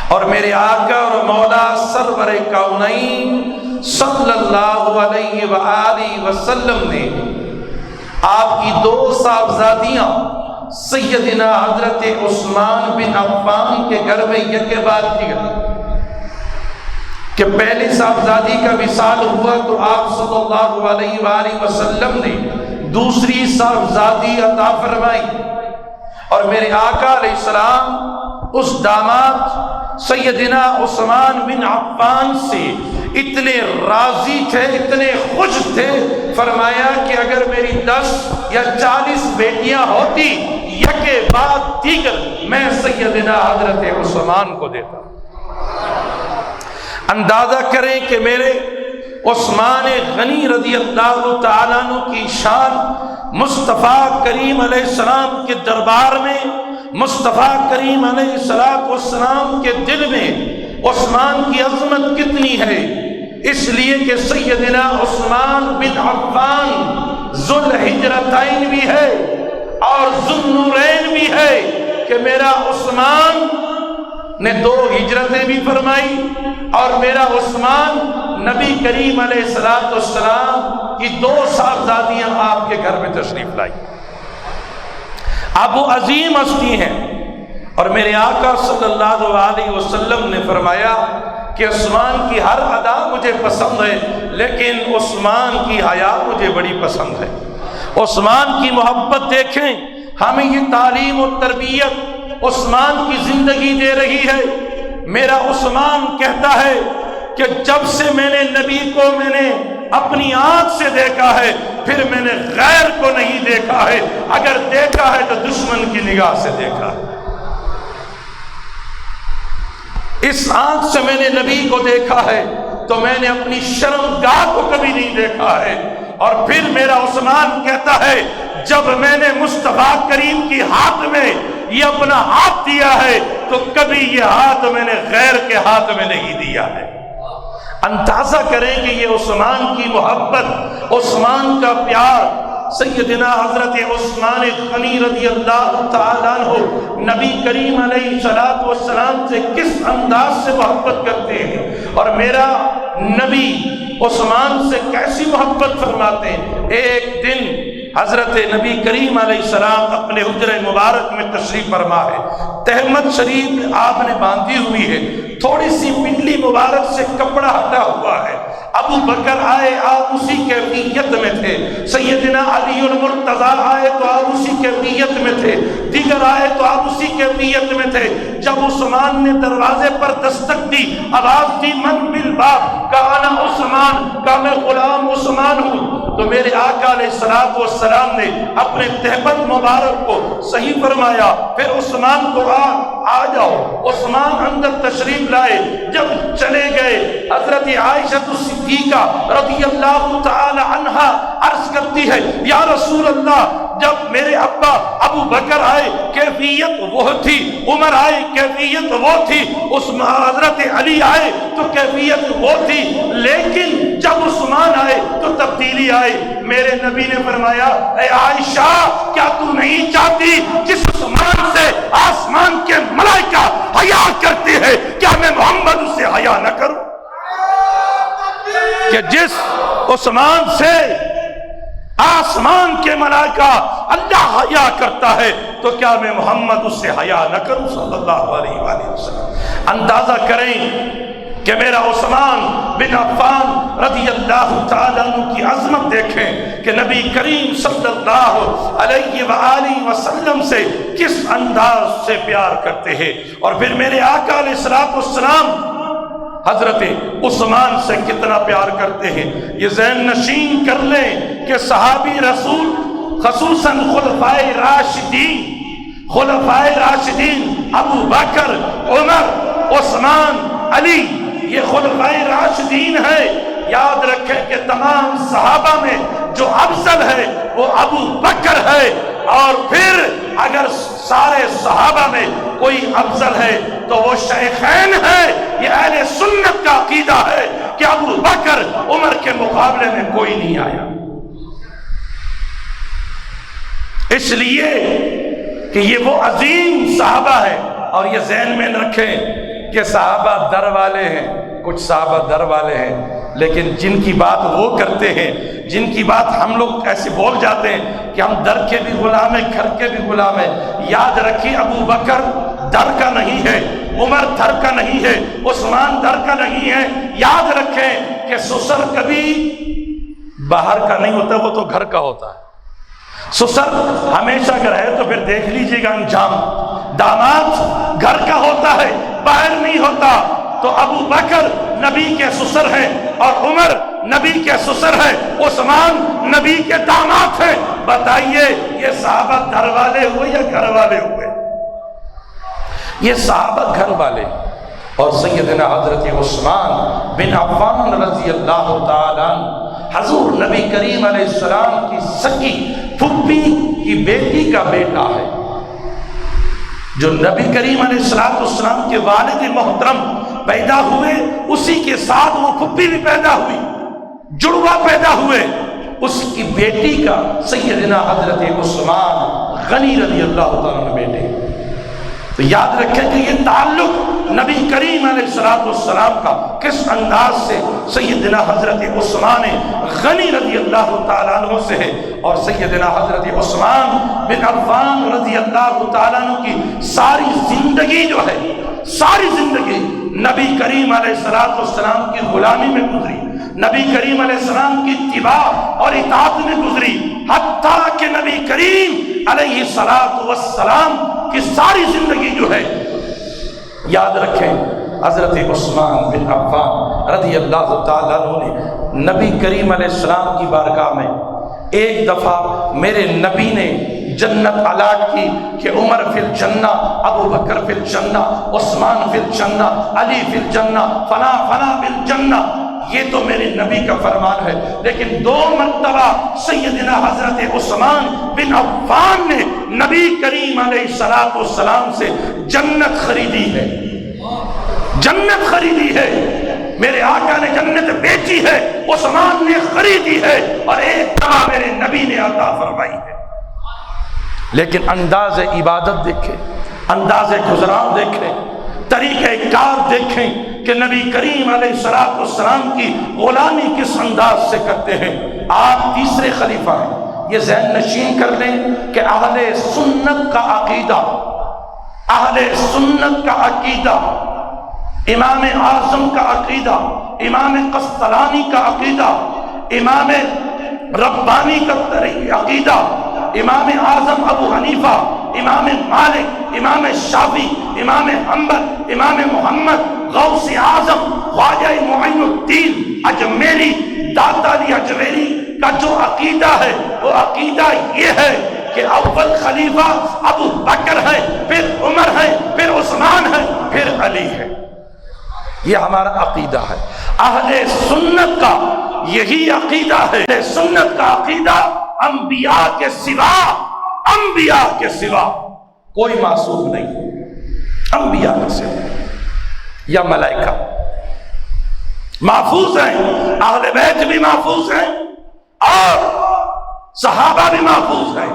اور میرے آقا اور مولا سرور کونین صلی اللہ علیہ وآلہ وسلم نے آپ کی 2 صاحبزادیاں سیدنا حضرت عثمان بن عفان کے گھر میں یکے بعد کی کہ پہلی صاحبزادی کا وصال ہوا تو آپ صلی اللہ علیہ وآلہ وسلم نے دوسری صاحبزادی عطا فرمائی، اور میرے آقا علیہ السلام اس داماد سیدنا عثمان بن عفان سے اتنے راضی تھے، اتنے خوش تھے، فرمایا کہ اگر میری 10 یا 40 بیٹیاں ہوتی یکے بعد دیگر میں سیدنا حضرت عثمان کو دیتا۔ اندازہ کریں کہ میرے عثمان غنی رضی اللہ تعالیٰ عنہ کی شان مصطفیٰ کریم علیہ السلام کے دربار میں، مصطفیٰ کریم علیہ السلام کے دل میں عثمان کی عظمت کتنی ہے، اس لیے کہ سیدنا عثمان بن عفان ذو الحجرتین بھی ہے اور ذو النورین بھی ہے، کہ میرا عثمان نے 2 ہجرتیں بھی فرمائی، اور میرا عثمان نبی کریم علیہ السلام کی 2 صاحبزادیاں آپ کے گھر میں تشریف لائی۔ اب وہ عظیم ہستی ہیں، اور میرے آقا صلی اللہ علیہ وسلم نے فرمایا کہ عثمان کی ہر ادا مجھے پسند ہے، لیکن عثمان کی حیا مجھے بڑی پسند ہے۔ عثمان کی محبت دیکھیں، ہمیں یہ تعلیم و تربیت عثمان کی زندگی دے رہی ہے۔ میرا عثمان کہتا ہے کہ جب سے میں نے نبی کو میں نے اپنی آنکھ سے دیکھا ہے، پھر میں نے غیر کو نہیں دیکھا ہے، اگر دیکھا ہے تو دشمن کی نگاہ سے دیکھا ہے۔ اس آنکھ سے میں نے نبی کو دیکھا ہے تو میں نے اپنی شرمگاہ کو کبھی نہیں دیکھا ہے۔ اور پھر میرا عثمان کہتا ہے جب میں نے مصطفیٰ کریم کی ہاتھ میں یہ اپنا ہاتھ دیا ہے تو کبھی یہ ہاتھ میں نے غیر کے ہاتھ میں نہیں دیا ہے۔ اندازہ کریں کہ یہ عثمان کی محبت، عثمان کا پیار، سیدنا حضرت عثمان غنی رضی اللہ تعالیٰ عنہ نبی کریم علیہ السلام سے کس انداز سے محبت کرتے ہیں، اور میرا نبی عثمان سے کیسی محبت فرماتے ہیں۔ ایک دن حضرت نبی کریم علیہ السلام اپنے حجرہ مبارک میں تشریف فرما ہے، تہمت شریف آپ نے باندھی ہوئی ہے، تھوڑی سی پنڈلی مبارک سے کپڑا ہٹا ہوا ہے، ابو بکر آئے آپ اسی کیفیت میں تھے، سیدنا علی المرتضیٰ آئے تو آپ اسی کیفیت میں تھے، دیگر آئے تو آپ اسی کیفیت میں تھے۔ جب عثمان نے دروازے پر دستک دی، آواز دی من بالباب، کہا انا عثمان، کہا میں غلام عثمان ہوں، تو میرے آقا علیہ السلام نے اپنے تہبند مبارک کو صحیح فرمایا، پھر عثمان کو آ جاؤ۔ عثمان اندر تشریف لائے، جب چلے گئے حضرت عائشہ صدیقہ رضی اللہ تعالی عنہا عرض کرتی ہے یا رسول اللہ، جب میرے ابا ابو بکر آئے کیفیت وہ تھی، عمر آئے کیفیت وہ تھی، حضرت علی آئے تو کیفیت وہ تھی، لیکن جب عثمان آئے تو تبدیلی آئی۔ میرے نبی نے فرمایا اے عائشہ، کیا تو نہیں چاہتی جس عثمان سے آسمان کے ملائکہ حیا کرتی ہے، کیا میں محمد سے حیا نہ کروں؟ کہ جس عثمان سے آسمان کے ملائکہ اللہ حیا کرتا ہے تو کیا میں محمد اس سے حیا نہ کروں صلی اللہ علیہ وآلہ وسلم۔ اندازہ کریں کہ میرا عثمان بن عفان رضی اللہ تعالیٰ عنہ کی عظمت دیکھیں کہ نبی کریم صلی اللہ علیہ وآلہ وسلم سے کس انداز سے پیار کرتے ہیں، اور پھر میرے آقا علیہ السلام حضرت عثمان سے کتنا پیار کرتے ہیں۔ یہ ذہن نشین کر لیں کہ صحابی رسول خصوصاً خلفائے راشدین ابو بکر، عمر، عثمان، علی، یہ خلفائے راشدین ہے۔ یاد رکھیں کہ تمام صحابہ میں جو افضل ہے وہ ابو بکر ہے، اور پھر اگر سارے صحابہ میں کوئی افضل ہے تو وہ شیخین ہے۔ یہ اہل سنت کا عقیدہ ہے کہ ابو بکر عمر کے مقابلے میں کوئی نہیں آیا، اس لیے کہ یہ وہ عظیم صحابہ ہے۔ اور یہ ذہن میں رکھیں کہ صحابہ در والے ہیں، کچھ صحابہ در والے ہیں، لیکن جن کی بات وہ کرتے ہیں، جن کی بات ہم لوگ ایسے بول جاتے ہیں کہ ہم در کے بھی غلام ہیں، گھر کے بھی غلام ہیں۔ یاد رکھیے ابو بکر در کا نہیں ہے، عمر در کا نہیں ہے، عثمان در کا نہیں ہے۔ یاد رکھیں کہ سسر کبھی باہر کا نہیں ہوتا، وہ تو گھر کا ہوتا ہے۔ سسر ہمیشہ اگر ہے تو پھر دیکھ لیجئے گا انجام۔ داماد گھر کا ہوتا ہے، باہر نہیں ہوتا۔ تو ابو بکر نبی کے سسر ہیں، اور عمر نبی کے سسر ہیں، عثمان نبی کے داماد ہیں۔ بتائیے یہ صحابہ گھر والے ہوئے یا گھر والے ہوئے؟ یہ صحابہ گھر والے، اور سیدنا حضرت عثمان بن عفان رضی اللہ تعالیٰ حضور نبی کریم علیہ السلام کی سکی پھپھی کی بیٹی کا بیٹا ہے، جو نبی کریم علیہ السلام کے والد محترم پیدا ہوئے، اسی کے ساتھ وہ پھپھی بھی پیدا ہوئی، جڑوا پیدا ہوئے، اس کی بیٹی کا سیدنا حضرت عثمان غنی رضی اللہ تعالیٰ عنہ بیٹے۔ تو یاد رکھیں کہ یہ تعلق نبی کریم علیہ السلام کا کس انداز سے سیدنا حضرت عثمان غنی رضی اللہ تعالیٰ عنہ سے ہے، اور سیدنا حضرت عثمان بن عفان رضی اللہ تعالیٰ عنہ کی ساری زندگی جو ہے، ساری زندگی نبی کریم علیہ السلام کی غلامی میں گزری، نبی کریم علیہ السلام کی اتباع اور اطاعت میں گزری، حتیٰ کہ نبی کریم علیہ السلام کی ساری زندگی جو ہے، یاد رکھیں حضرت عثمان بن عفان رضی اللہ تعالیٰ عنہ نے نبی کریم علیہ السلام کی بارگاہ میں ایک دفعہ میرے نبی نے جنت الاٹ کی کہ عمر فی الجنہ، ابو بکر فی الجنہ، عثمان فی الجنہ، علی فی الجنہ، فلاں فلاں فی الجنہ۔ یہ تو میرے نبی کا فرمان ہے، لیکن 2 مرتبہ سیدنا حضرت عثمان بن عفان نے نبی کریم علیہ السلام سے جنت خریدی ہے، جنت خریدی ہے۔ میرے آقا نے جنت بیچی ہے، عثمان نے خریدی ہے، اور ایک دفعہ میرے نبی نے عطا فرمائی ہے۔ لیکن انداز عبادت دیکھیں، انداز گزران دیکھیں، طریقہ کار دیکھیں کہ نبی کریم علیہ السلام کی غلامی کس انداز سے کرتے ہیں۔ آپ تیسرے خلیفہ ہیں، یہ ذہن نشین کر لیں کہ اہل سنت کا عقیدہ، اہل سنت کا عقیدہ امام اعظم کا عقیدہ، امام قسطلانی کا عقیدہ، امام ربانی کا عقیدہ، امام اعظم ابو حنیفہ، امام مالک، امام شافعی، امام حنبل، امام محمد، غوث اعظم خواجہ معین الدین اجمیری، داتا علی اجمیری کا جو عقیدہ ہے وہ عقیدہ یہ ہے کہ اول خلیفہ ابو بکر ہے، پھر عمر ہے، پھر عثمان ہے، پھر علی ہے۔ یہ ہمارا عقیدہ ہے۔ اہل سنت کا یہی عقیدہ ہے۔ اہل سنت کا عقیدہ انبیاء کے سوا کوئی معصوم نہیں، انبیاء کے سوا یا ملائکہ محفوظ ہیں، اہل بیت بھی محفوظ ہیں اور صحابہ بھی محفوظ ہیں۔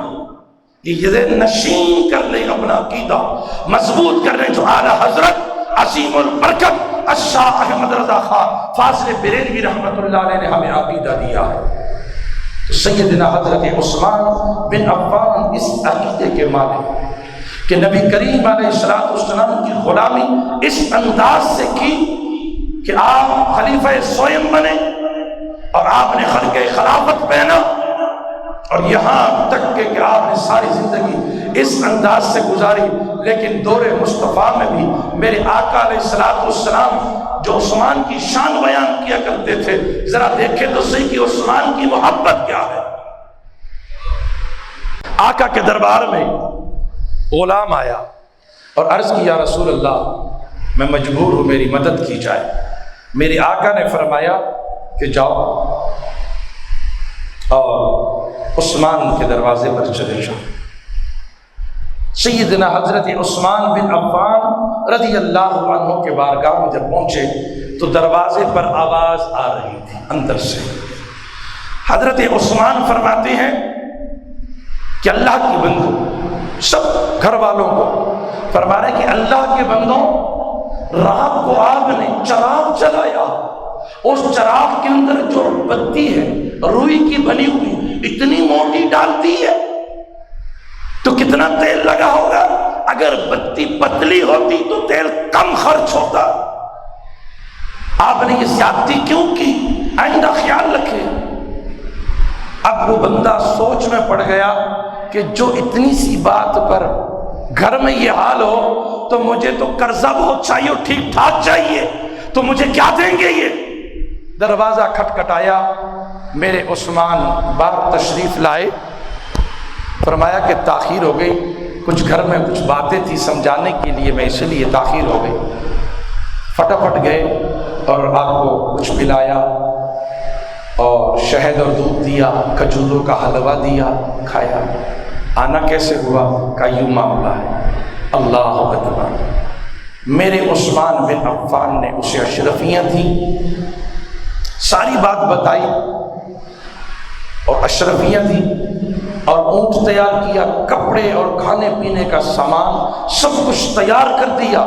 یہ نشین کر لیں، اپنا عقیدہ مضبوط کر لیں، جو اعلیٰ حضرت عظیم البرکت الشاہ احمد رضا خان فاضل بریلوی رحمت اللہ علیہ نے ہمیں عقیدہ دیا ہے۔ تو سیدنا حضرت عثمان بن عفان اس عقیدے کے مالک کہ نبی کریم علیہ السلام کی غلامی اس انداز سے کی کہ آپ خلیفہ سوئم بنے اور آپ نے خلق خلافت پہنا، اور یہاں تک کہ آپ نے ساری زندگی اس انداز سے گزاری، لیکن دور مصطفیٰ میں بھی میرے آقا علیہ السلام جو عثمان کی شان بیان کیا کرتے تھے، ذرا دیکھیں تو صحیح کہ عثمان کی محبت کیا ہے۔ آقا کے دربار میں غلام آیا اور عرض کی یا رسول اللہ میں مجبور ہوں، میری مدد کی جائے۔ میرے آقا نے فرمایا کہ جاؤ اور عثمان کے دروازے پر چلے جاؤ۔ سیدنا حضرت عثمان بن عفان رضی اللہ عنہ کے بارگاہ میں جب پہنچے تو دروازے پر آواز آ رہی تھی اندر سے۔ حضرت عثمان فرماتے ہیں کہ اللہ کی بندوں، سب گھر والوں کو فرما رہے کہ اللہ کے بندوں، رات کو آپ نے چراغ جلایا، اس چراغ کے اندر جو بتی ہے روئی کی بنی ہوئی اتنی موٹی ڈالتی ہے تو کتنا تیل لگا ہوگا؟ اگر بتی پتلی ہوتی تو تیل کم خرچ ہوتا۔ آپ نے یہ زیادتی کیوں کی؟ آئندہ خیال رکھے۔ اب وہ بندہ سوچ میں پڑ گیا کہ جو اتنی سی بات پر گھر میں یہ حال ہو تو مجھے تو قرضہ بہت چاہیے اور ٹھیک ٹھاک چاہیے، تو مجھے کیا دیں گے یہ؟ دروازہ کھٹکھٹایا، میرے عثمان باہر تشریف لائے، فرمایا کہ تاخیر ہو گئی، کچھ گھر میں کچھ باتیں تھی سمجھانے کے لیے، میں اسی لیے تاخیر ہو گئی۔ فٹافٹ گئے اور آپ کو کچھ پلایا اور شہد اور دودھ دیا، کھجوروں کا حلوہ دیا، کھایا۔ آنا کیسے ہوا؟ کا یوں معاملہ ہے۔ اللہ اکبر۔ میرے عثمان بن عفان نے اسے اشرفیاں تھیں، ساری بات بتائی اور اشرفیاں تھیں، اور اونٹ تیار کیا، کپڑے اور کھانے پینے کا سامان سب کچھ تیار کر دیا۔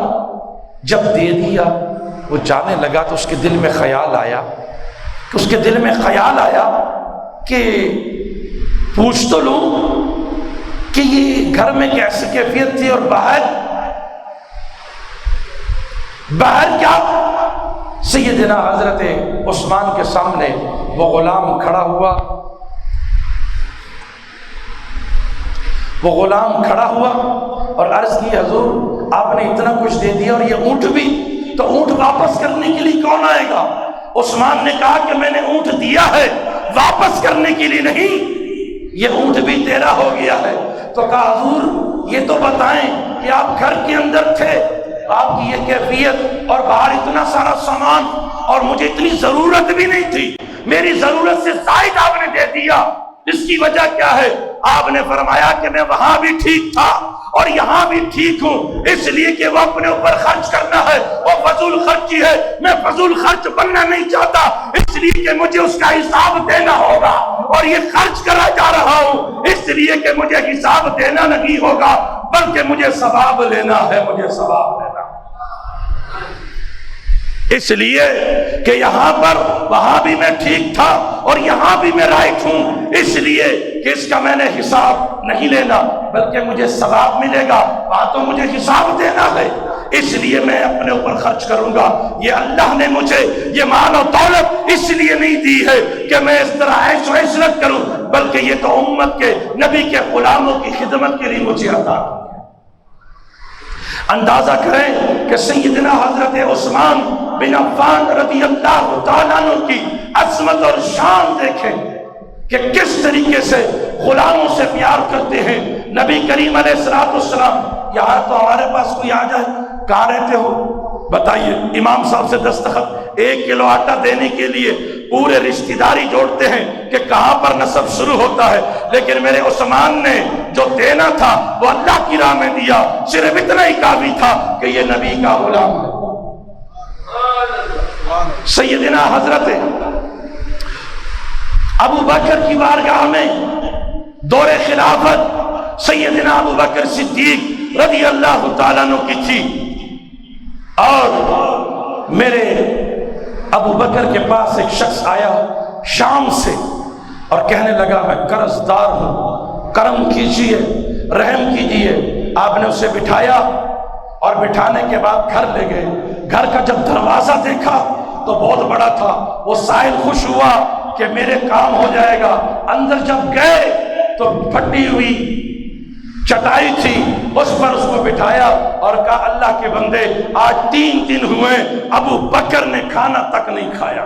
جب دے دیا وہ جانے لگا تو اس کے دل میں خیال آیا کہ پوچھ تو لوں کہ یہ گھر میں کیسی کیفیت تھی، اور باہر کیا؟ سیدنا حضرت عثمان کے سامنے وہ غلام کھڑا ہوا اور عرض کی حضور آپ نے اتنا کچھ دے دیا اور یہ اونٹ بھی، تو اونٹ واپس کرنے کے لیے کون آئے گا؟ عثمان نے کہا کہ میں نے اونٹ دیا ہے، واپس کرنے کے لیے نہیں، یہ اونٹ بھی تیرا ہو گیا ہے۔ تو کہا حضور یہ تو بتائیں کہ آپ گھر کے اندر تھے، آپ کی یہ کیفیت اور باہر اتنا سارا سامان، اور مجھے اتنی ضرورت بھی نہیں تھی، میری ضرورت سے زائد آپ نے دے دیا، اس کی وجہ کیا ہے؟ آپ نے فرمایا کہ میں وہاں بھی ٹھیک تھا اور یہاں بھی ٹھیک ہوں، اس لیے کہ وہ اپنے اوپر خرچ کرنا ہے وہ فضول خرچی ہے، میں فضول خرچ بننا نہیں چاہتا، اس لیے کہ مجھے اس کا حساب دینا ہوگا، اور یہ خرچ کرا جا رہا ہوں اس لیے کہ مجھے حساب دینا نہیں ہوگا بلکہ مجھے ثواب لینا ہے، مجھے ثواب لینا، اس لیے کہ یہاں پر وہاں بھی میں ٹھیک تھا اور یہاں بھی میں رائٹ ہوں، اس لیے کہ اس کا میں نے حساب نہیں لینا بلکہ مجھے ثواب ملے گا، وہاں تو مجھے حساب دینا ہے، اس لیے میں اپنے اوپر خرچ کروں گا. یہ اللہ نے مجھے یہ مال و دولت اس لیے نہیں دی ہے کہ میں اس طرح عیش و عشرت کروں، بلکہ یہ تو امت کے نبی کے غلاموں کی خدمت کے لیے مجھے عطا کی. اندازہ کریں کہ سیدنا حضرت عثمان بن عفان رضی اللہ تعالیٰ عنہ کی عظمت اور شان دیکھیں کہ کس طریقے سے غلاموں سے پیار کرتے ہیں. نبی کریم علیہ السلام، یہاں تو ہمارے پاس کوئی آ جائے، کہاں رہتے ہو بتائیے، امام صاحب سے دستخط، 1 کلو آٹا دینے کے لیے پورے رشتہ داری جوڑتے ہیں کہ کہاں پر نسب شروع ہوتا ہے. لیکن میرے عثمان نے جو دینا تھا وہ اللہ کی راہ میں دیا، صرف اتنا ہی کافی تھا کہ یہ نبی کا غلام ہے. سیدنا حضرت ابو بکر کی بارگاہ میں دور خلافت سیدنا ابو بکر صدیق رضی اللہ تعالیٰ عنہ کی تھی، اور میرے ابو بکر کے پاس ایک شخص آیا شام سے اور کہنے لگا میں قرض دار ہوں، کرم کیجئے، رحم کیجئے. آپ نے اسے بٹھایا اور بٹھانے کے بعد گھر لے گئے. گھر کا جب دروازہ دیکھا تو بہت بڑا تھا. وہ سائل خوش ہوا کہ میرے کام ہو جائے گا. اندر جب گئے تو پھٹی ہوئی چٹائی تھی، اس پر اس کو بٹھایا اور کہا اللہ کے بندے آج 3 دن ہوئے ابو بکر نے کھانا تک نہیں کھایا،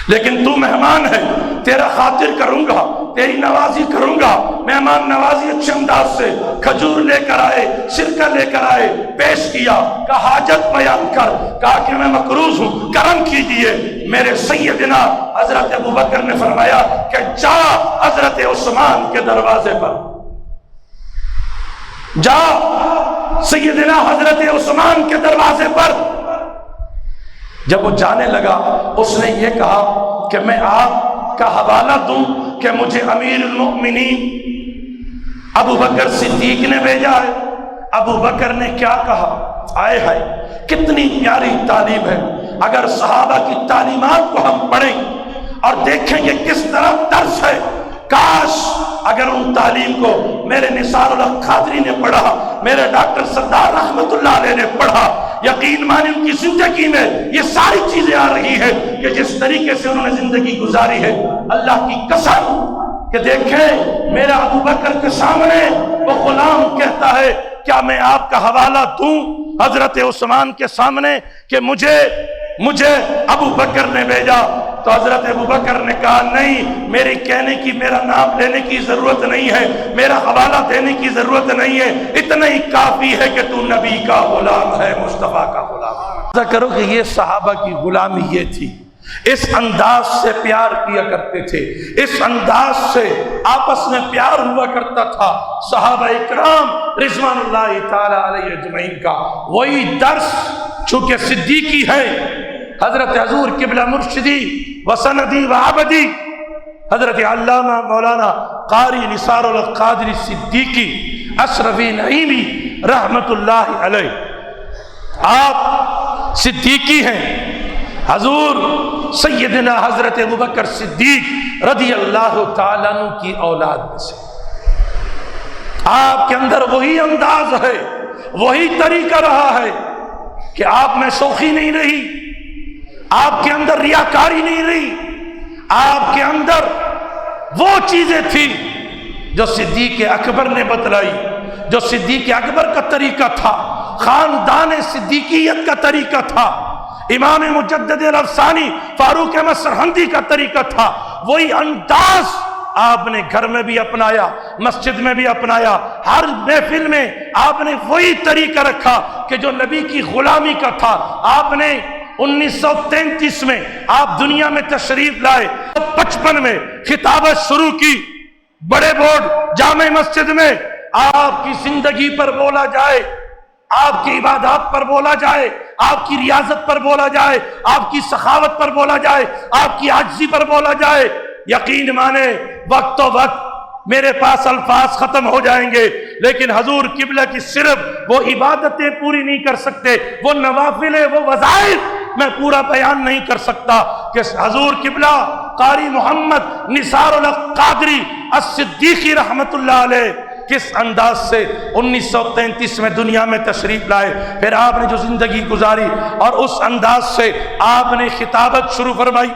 لیکن تو مہمان ہے، تیرا خاطر کروں گا، تیری نوازی کروں گا. مہمان نوازی اچھے انداز سے، کھجور لے کر آئے، سرکہ لے کر آئے، پیش کیا، کہا حاجت بیان کر، کہا کہ میں مقروض ہوں، کرم کیجئے. میرے سیدنا حضرت ابو بکر نے فرمایا کہ جا حضرت عثمان کے دروازے پر، جا سیدنا حضرت عثمان کے دروازے پر. جب وہ جانے لگا اس نے یہ کہا کہ میں آپ کا حوالہ دوں کہ مجھے امیر المؤمنین ابو بکر صدیق نے بھیجا ہے. ابو بکر نے کیا کہا؟ آئے ہائے کتنی پیاری تعلیم ہے. اگر صحابہ کی تعلیمات کو ہم پڑھیں اور دیکھیں کہ کس طرح درس ہے، کاش اگر ان تعلیم کو میرے نثار الحق قادری نے پڑھا، میرے ڈاکٹر سردار رحمت اللہ علیہ نے پڑھا. یقین مانے ان کی زندگی میں یہ ساری چیزیں آ رہی ہیں کہ جس طریقے سے انہوں نے زندگی گزاری ہے. اللہ کی قسم کہ دیکھیں میرا ابو بکر کے سامنے وہ غلام کہتا ہے کیا میں آپ کا حوالہ دوں حضرت عثمان کے سامنے کہ مجھے ابو بکر نے بھیجا. تو حضرت ابو بکر نے کہا نہیں، میرے کہنے کی، میرا نام لینے کی ضرورت نہیں ہے، میرا حوالہ دینے کی ضرورت نہیں ہے، اتنا ہی کافی ہے کہ تو نبی کا غلام ہے، مصطفیٰ کا غلام ہے. ایسا کرو کہ یہ صحابہ کی غلامی یہ تھی، اس انداز سے پیار کیا کرتے تھے، اس انداز سے آپس میں پیار ہوا کرتا تھا. صحابہ اکرام رضوان اللہ تعالی علیہ اجمعین کا وہی درس چونکہ صدیقی ہے. حضرت حضور قبلہ مرشدی وسندی وعبدی حضرت علامہ مولانا قاری نثار الحق قادری صدیقی اشرفی نعیمی رحمت اللہ علیہ، آپ صدیقی ہیں. حضور سیدنا حضرت ابوبکر صدیق رضی اللہ تعالیٰ عنہ کی اولاد میں سے. آپ کے اندر وہی انداز ہے، وہی طریقہ رہا ہے کہ آپ میں شوخی نہیں رہی، آپ کے اندر ریاکاری نہیں رہی، آپ کے اندر وہ چیزیں تھی جو صدیق اکبر نے بتلائی، جو صدیق اکبر کا طریقہ تھا، خاندان صدیقیت کا طریقہ تھا، امام مجدد الافسانی فاروق احمد سرہندی کا طریقہ تھا. وہی انداز آپ نے گھر میں بھی اپنایا، مسجد میں بھی اپنایا، ہر محفل میں آپ نے وہی طریقہ رکھا کہ جو نبی کی غلامی کا تھا. آپ نے 1933 میں آپ دنیا میں تشریف لائے، 55 میں خطابت شروع کی، بڑے بورڈ جامع مسجد میں آپ کی زندگی پر بولا جائے، آپ کی عبادات پر بولا جائے، آپ کی ریاضت پر بولا جائے، آپ کی سخاوت پر بولا جائے، آپ کی عاجزی پر بولا جائے. یقین مانے وقت و وقت میرے پاس الفاظ ختم ہو جائیں گے، لیکن حضور قبلہ کی صرف وہ عبادتیں پوری نہیں کر سکتے، وہ نوافل، وہ وظائف میں پورا بیان نہیں کر سکتا کہ حضور قبلہ قاری محمد نثار الحق قادری الصدیقی رحمت اللہ علیہ کس انداز سے 1933 میں دنیا میں تشریف لائے، پھر آپ نے جو زندگی گزاری اور اس انداز سے آپ نے خطابت شروع فرمائی،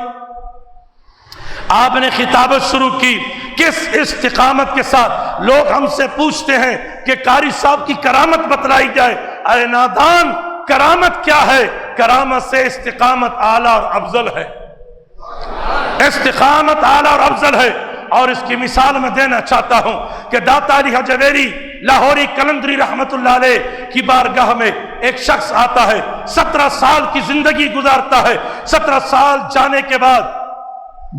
آپ نے خطابت شروع کی، کس استقامت کے ساتھ۔ لوگ ہم سے پوچھتے ہیں کہ قاری صاحب کی کرامت بتلائی جائے، ارے نادان، کرامت کیا ہے؟ کرامت سے استقامت اعلیٰ اور افضل ہے، استقامت اعلیٰ اور افضل ہے۔ اور اس کی مثال میں دینا چاہتا ہوں کہ داتا علی حجویری لاہوری کلندری رحمت اللہ علیہ کی بارگاہ میں ایک شخص آتا ہے، 17 سال کی زندگی گزارتا ہے، 17 سال جانے کے بعد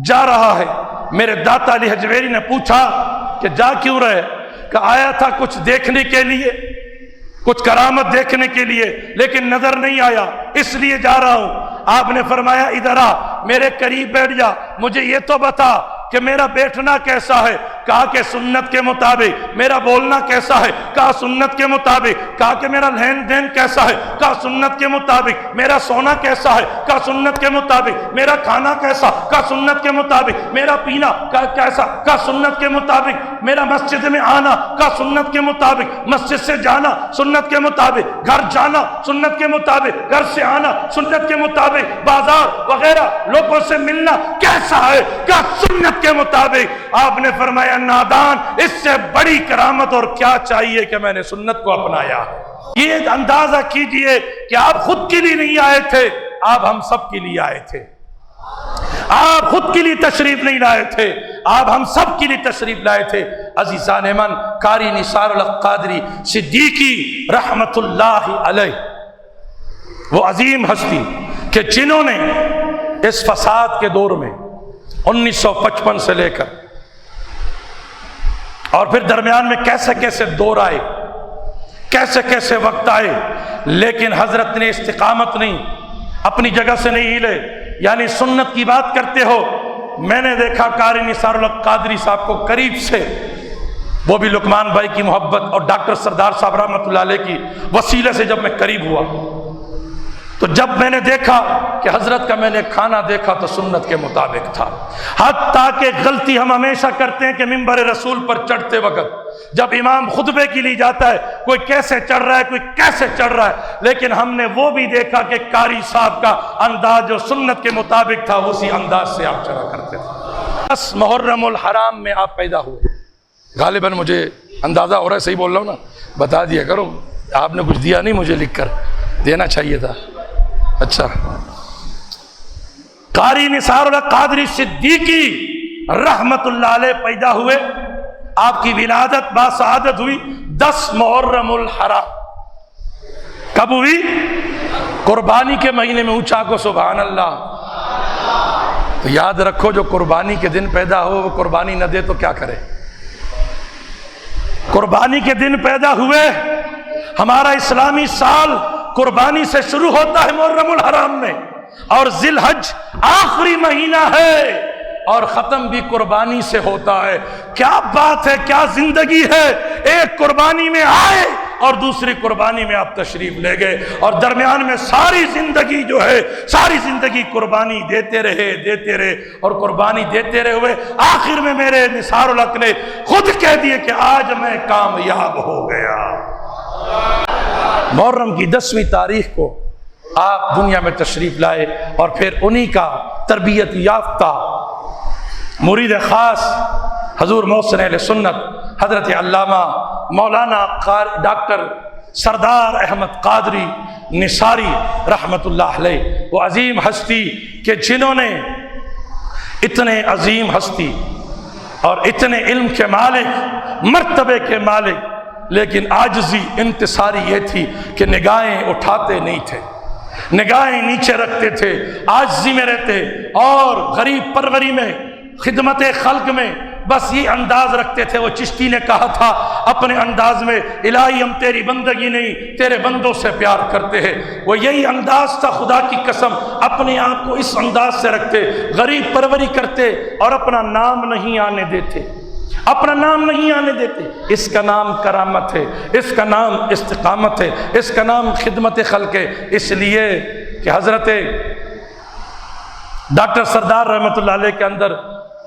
جا رہا ہے۔ میرے داتا علی حجویری نے پوچھا کہ جا کیوں رہے؟ کہ آیا تھا کچھ دیکھنے کے لیے، کچھ کرامت دیکھنے کے لیے، لیکن نظر نہیں آیا، اس لیے جا رہا ہوں۔ آپ نے فرمایا ادھر آ، میرے قریب بیٹھ جا، مجھے یہ تو بتا کہ میرا بیٹھنا کیسا ہے؟ کہا کہ سنت کے مطابق۔ میرا بولنا کیسا ہے؟ کہا سنت کے مطابق۔ کہا کہ میرا لین دین کیسا ہے؟ کہا سنت کے مطابق۔ میرا سونا کیسا ہے؟ کہا سنت کے مطابق۔ میرا کھانا کیسا؟ کہا سنت کے مطابق۔ میرا پینا کیسا؟ کہا سنت کے مطابق۔ میرا مسجد میں آنا، کہا سنت کے مطابق۔ مسجد سے جانا سنت کے مطابق، گھر جانا سنت کے مطابق، گھر سے آنا سنت کے مطابق، بازار وغیرہ لوگوں سے ملنا کیسا ہے؟ کہا سنت کے مطابق۔ آپ نے فرمایا نادان، اس سے بڑی کرامت اور کیا چاہیے کہ میں نے سنت کو اپنایا۔ یہ اندازہ کیجئے کہ آپ خود کے لیے نہیں آئے تھے، آپ ہم سب کے لیے آئے تھے۔ آپ خود کے لیے تشریف نہیں لائے تھے، آپ ہم سب کے لیے تشریف لائے تھے۔ عزیزان من، قاری نثار الحق قادری صدیقی رحمت اللہ علیہ، وہ عظیم ہستی کہ جنہوں نے اس فساد کے دور میں 1955 سے لے کر اور پھر درمیان میں کیسے کیسے دور آئے، کیسے کیسے وقت آئے، لیکن حضرت نے استقامت نہیں، اپنی جگہ سے نہیں ہلے۔ یعنی سنت کی بات کرتے ہو، میں نے دیکھا قاری نثار الحق قادری صاحب کو قریب سے، وہ بھی لقمان بھائی کی محبت اور ڈاکٹر سردار صاحب رحمۃ اللہ علیہ کی وسیلے سے جب میں قریب ہوا، تو جب میں نے دیکھا کہ حضرت کا میں نے کھانا دیکھا تو سنت کے مطابق تھا۔ حتیٰ کہ غلطی ہم ہمیشہ کرتے ہیں کہ منبر رسول پر چڑھتے وقت جب امام خطبے کے لیے جاتا ہے، کوئی کیسے چڑھ رہا ہے، کوئی کیسے چڑھ رہا ہے، لیکن ہم نے وہ بھی دیکھا کہ قاری صاحب کا انداز جو سنت کے مطابق تھا اسی انداز سے آپ چڑھا کرتے تھے۔ بس محرم الحرام میں آپ پیدا ہوئے، غالباً مجھے اندازہ ہو رہا ہے، صحیح بول رہا ہوں نا؟ بتا دیا کرو، آپ نے کچھ دیا نہیں، مجھے لکھ کر دینا چاہیے تھا۔ اچھا، قاری نثار الحق قادری صدیقی رحمت اللہ علیہ پیدا ہوئے، آپ کی ولادت باسعادت ہوئی 10 محرم الحرام۔ کب ہوئی؟ قربانی کے مہینے میں۔ اونچا کو سبحان اللہ۔ تو یاد رکھو، جو قربانی کے دن پیدا ہو وہ قربانی نہ دے تو کیا کرے؟ قربانی کے دن پیدا ہوئے، ہمارا اسلامی سال قربانی سے شروع ہوتا ہے محرم الحرام میں، اور ذی الحج آخری مہینہ ہے اور ختم بھی قربانی سے ہوتا ہے۔ کیا بات ہے، کیا زندگی ہے! ایک قربانی میں آئے اور دوسری قربانی میں آپ تشریف لے گئے، اور درمیان میں ساری زندگی جو ہے، ساری زندگی قربانی دیتے رہے اور قربانی دیتے رہے ہوئے آخر میں میرے نثار الحق نے خود کہہ دیے کہ آج میں کامیاب ہو گیا۔ محرم کی 10ویں تاریخ کو آپ دنیا میں تشریف لائے، اور پھر انہی کا تربیت یافتہ مرید خاص حضور محسن اہل سنت حضرت علامہ مولانا ڈاکٹر سردار احمد قادری نثاری رحمت اللہ علیہ، وہ عظیم ہستی کہ جنہوں نے اتنے عظیم ہستی اور اتنے علم کے مالک، مرتبے کے مالک، لیکن عاجزی انتصاری یہ تھی کہ نگاہیں اٹھاتے نہیں تھے، نگاہیں نیچے رکھتے تھے، عاجزی میں رہتے، اور غریب پروری میں، خدمت خلق میں بس یہ انداز رکھتے تھے۔ وہ چشتی نے کہا تھا اپنے انداز میں، الہی ہم تیری بندگی نہیں تیرے بندوں سے پیار کرتے ہیں۔ وہ یہی انداز تھا، خدا کی قسم اپنے آپ کو اس انداز سے رکھتے، غریب پروری کرتے اور اپنا نام نہیں آنے دیتے، اپنا نام نہیں آنے دیتے۔ اس کا نام کرامت ہے، اس کا نام استقامت ہے، اس کا نام خدمت خلق ہے، اس لیے کہ حضرت ڈاکٹر سردار رحمت اللہ علیہ کے اندر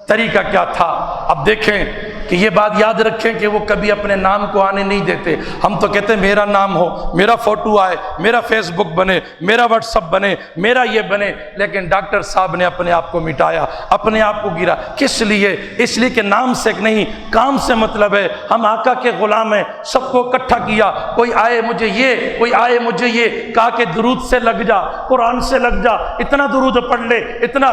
طریقہ کیا تھا۔ اب دیکھیں کہ کہ یہ بات یاد رکھیں کہ وہ کبھی اپنے نام کو آنے نہیں دیتے. ہم تو کہتے ہیں میرا نام ہو, میرا فوٹو آئے, میرا فیس بک بنے, میرا واٹس اپ بنے, میرا یہ بنے, لیکن ڈاکٹر صاحب نے اپنے آپ کو مٹایا, اپنے آپ کو گرا. کس لیے؟ اس لیے کہ نام سے نہیں, کام سے مطلب ہے. ہم آقا کے غلام ہیں, سب کو اکٹھا کیا, کوئی آئے مجھے یہ, کوئی آئے مجھے یہ, کہا کہ درود سے لگ جا, قرآن سے لگ جا, اتنا درود پڑھ لے. اتنا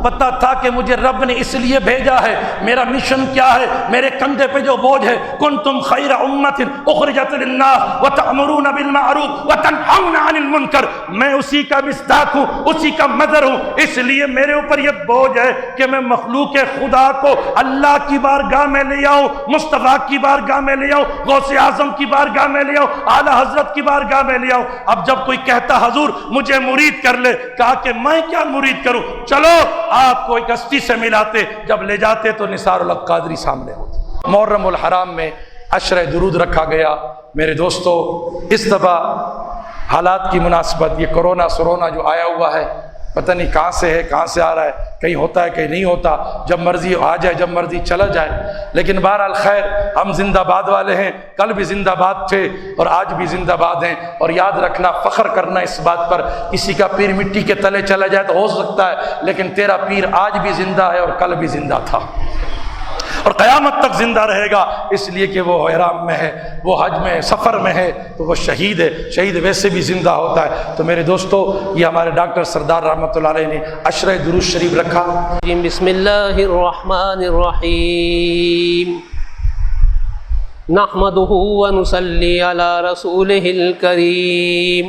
پتہ تھا کہ مجھے رب نے اس لیے بھیجا ہے, میرا مشن کیا ہے, میرے کندھے پہ جو بوجھ ہے, کنتم خیر امت اخرجت للناس وتأمرون بالمعروف وتنہون عن المنکر, میں اسی کا مصداق ہوں, اسی کا مظہر ہوں. اس لیے میرے اوپر یہ بوجھ ہے کہ میں مخلوق خدا کو اللہ کی بارگاہ میں لے آؤں, مصطفیٰ کی بارگاہ میں لے آؤں, غوث اعظم کی بارگاہ میں لے آؤں, اعلیٰ حضرت کی بارگاہ میں لے آؤں. اب جب کوئی کہتا حضور مجھے مرید کر لے, کہا کہ میں کیا مرید کروں, چلو آپ کو ایک ہستی سے ملاتے. جب لے جاتے تو نثار الحق قادری سامنے ہوتے. محرم الحرام میں عشرہ درود رکھا گیا. میرے دوستو, اس دفعہ حالات کی مناسبت, یہ کرونا سرونا جو آیا ہوا ہے, پتہ نہیں کہاں سے ہے, کہاں سے آ رہا ہے, کہیں ہوتا ہے کہیں نہیں ہوتا, جب مرضی آ جائے جب مرضی چلا جائے. لیکن بہرحال خیر, ہم زندہ باد والے ہیں, کل بھی زندہ باد تھے اور آج بھی زندہ باد ہیں. اور یاد رکھنا, فخر کرنا اس بات پر, کسی کا پیر مٹی کے تلے چلا جائے تو ہو سکتا ہے, لیکن تیرا پیر آج بھی زندہ ہے اور کل بھی زندہ تھا اور قیامت تک زندہ رہے گا. اس لیے کہ وہ احرام میں ہے, وہ حج میں سفر میں ہے, تو وہ شہید ہے. شہید ویسے بھی زندہ ہوتا ہے. تو میرے دوستو, یہ ہمارے ڈاکٹر سردار رحمۃ اللہ علیہ نے عشرہ درود شریف رکھا. بسم اللہ الرحمن الرحیم نحمده ونصلی علی رسولہ الکریم.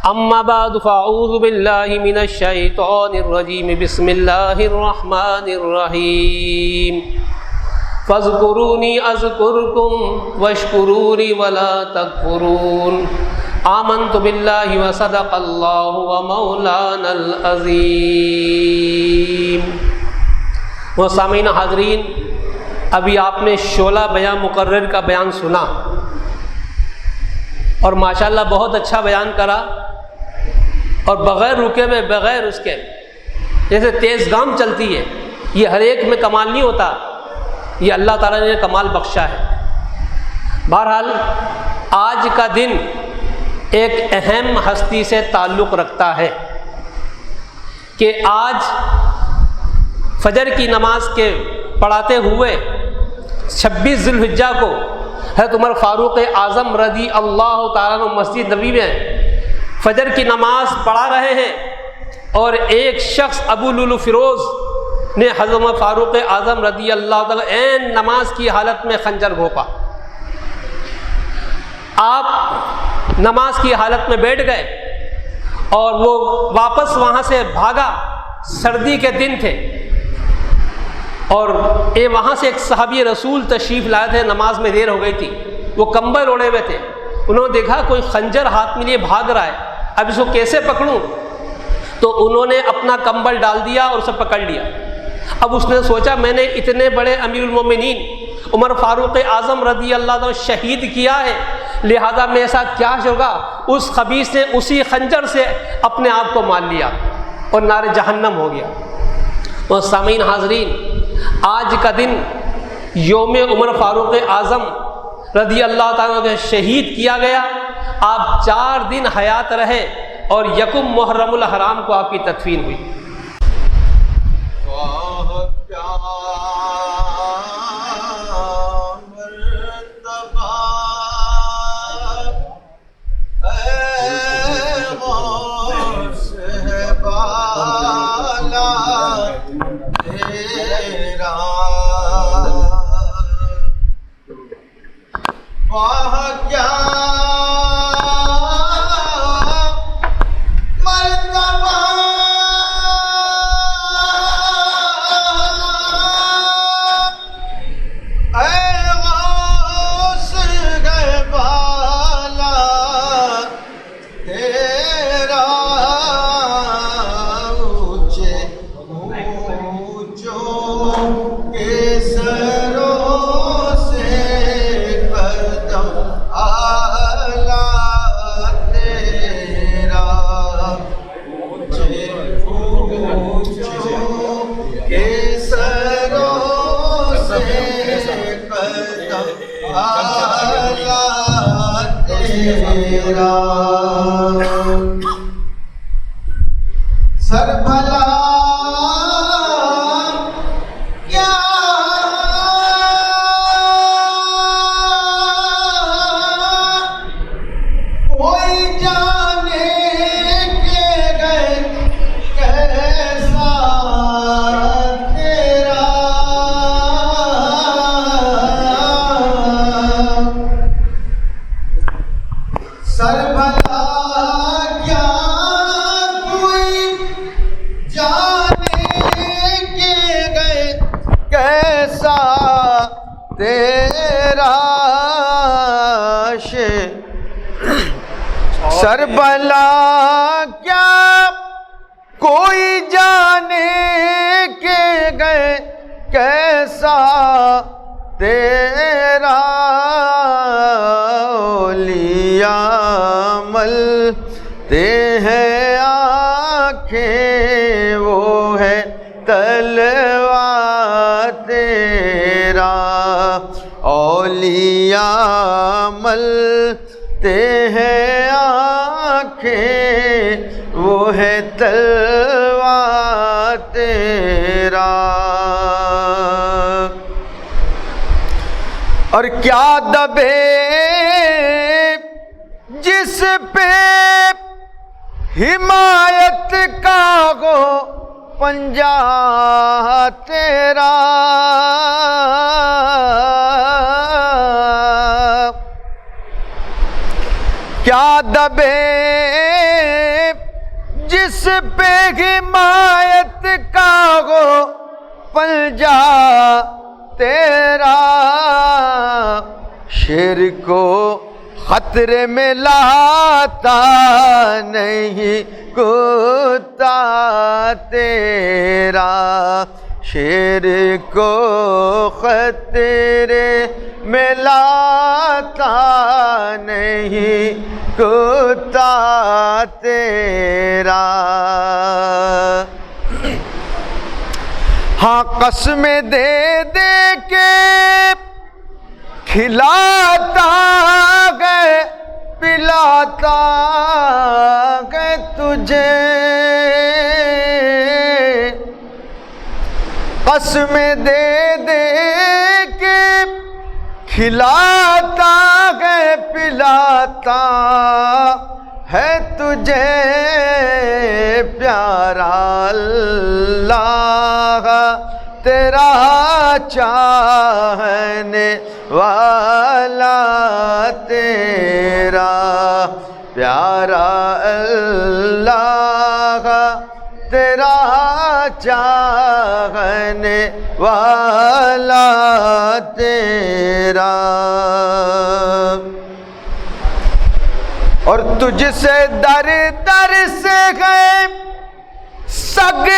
اما بعد فاعوذ باللہ من الشیطان الرجیم. بسم اللہ الرحمن الرحیم. فاذکرونی اذکرکم واشکرونی ولا تکفرون. آمنت باللہ وصدق اللہ ومولانا العظیم. وہ سامعین حاضرین, ابھی آپ نے شعلہ بیان مقرر کا بیان سنا اور ماشاءاللہ بہت اچھا بیان کرا, اور بغیر رکے میں, بغیر اس کے, جیسے تیز گام چلتی ہے, یہ ہر ایک میں کمال نہیں ہوتا, یہ اللہ تعالیٰ نے کمال بخشا ہے. بہرحال آج کا دن ایک اہم ہستی سے تعلق رکھتا ہے کہ آج فجر کی نماز کے پڑھاتے ہوئے 26 ذی الحجہ کو حضرت عمر فاروق اعظم رضی اللہ تعالیٰ عنہ مسجد نبوی میں فجر کی نماز پڑھا رہے ہیں, اور ایک شخص ابو لولو فیروز نے حضرت عمر فاروق اعظم رضی اللہ تعالیٰ عین نماز کی حالت میں خنجر گھونپا. آپ نماز کی حالت میں بیٹھ گئے اور وہ واپس وہاں سے بھاگا. سردی کے دن تھے اور وہاں سے ایک صحابی رسول تشریف لائے تھے, نماز میں دیر ہو گئی تھی, وہ کمبل اوڑے ہوئے تھے. انہوں نے دیکھا کوئی خنجر ہاتھ میں لیے بھاگ رہا ہے, اب اس کو کیسے پکڑوں, تو انہوں نے اپنا کمبل ڈال دیا اور اسے پکڑ لیا. اب اس نے سوچا میں نے اتنے بڑے امیر المومنین عمر فاروق اعظم رضی اللہ عنہ شہید کیا ہے, لہذا میرے ساتھ کیا ہوگا. اس خبیث نے اسی خنجر سے اپنے آپ کو مار لیا اور نار جہنم ہو گیا. اور سامعین حاضرین, آج کا دن یوم عمر فاروق اعظم رضی اللہ تعالیٰ عنہ شہید کیا گیا. آپ 4 دن حیات رہے اور یکم محرم الحرام کو آپ کی تدفین ہوئی. تیرا سر بھلا کیا کوئی جانے کے گئے کیسا تیرا سر بھلا کیا کوئی جانے کے گئے کیسا تیرا سر بھلا کیا کوئی جانے کے گئے کیسا تیرا اولیاء ملتے ہیں آنکھیں وہ ہے تلوار تیرا اولیاء ملتے ہیں آنکھیں وہ ہے تلوار تیرا اور کیا دبے جس پہ حمایت کا گو پنجہ تیرا کیا دبے جس پہ حمایت کا گو پنجہ تیرا شیر کو خطرے میں لاتا نہیں کتا تیرا شیر کو خطرے میں لاتا نہیں کتا تیرا ہاں قسمیں دے دے کے کھلاتا گئے پلاتا گئے تجھے قسمیں دے دے کے کھلاتا گئے پلاتا ہے تجھے پیارا اللہ تیرا چاہنے والا تیرا پیارا اللہ تیرا چاہنے والا تیرا اور تجھ سے در در سے گئے سگ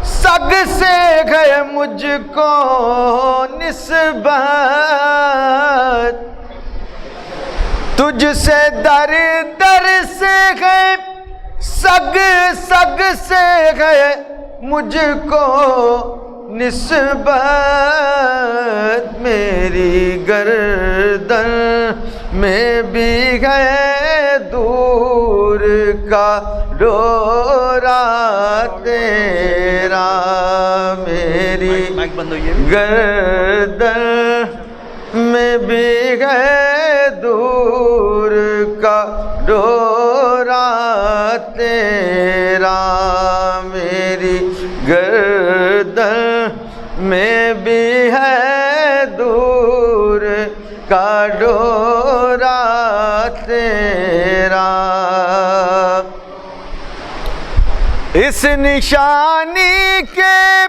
سگ سے گئے مجھ کو نسبت تجھ سے در در سے گئے سگ سگ سے گئے مجھ کو نسبت میری گردن میں بھی گئے دور کا ڈورا تیرا میری گردن میں بھی گئے دور کا ڈورا تیرا میری گردن میں بھی ہے دور کا ڈورا تیرا اس نشانی کے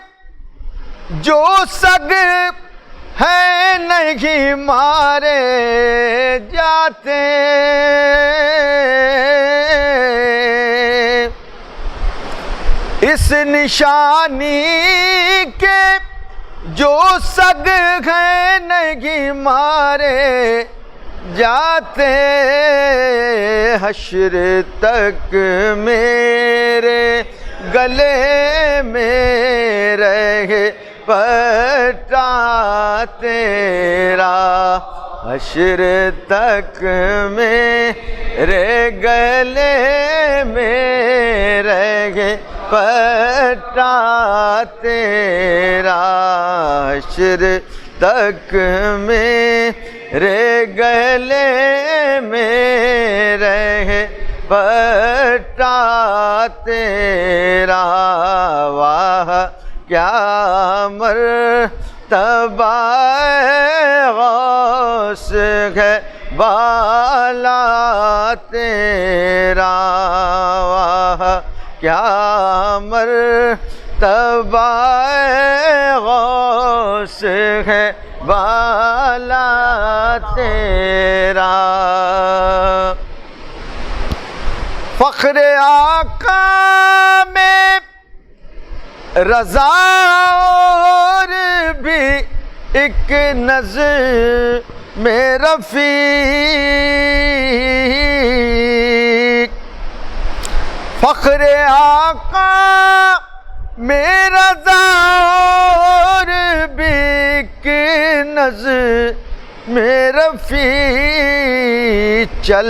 جو سگ ہے نہیں مارے جاتے اس نشانی کے جو سگ ہیں نہیں مارے جاتے حشر تک میرے گلے میں رہے پٹا تیرا حشر تک میرے گلے میں رہے پٹا تیرا، حشر تک میرے گلے میں رہے پٹا تیرا، واہ کیا مرتبہ غوث ہے بالا تیرا، واہ کیا مرتبہ غوث ہے بالا تیرا۔ فخر آقا میں رضا اور بھی ایک نظم رفیق، فخر آقا میں رضا اور بھی ایک نظم رفیق، چل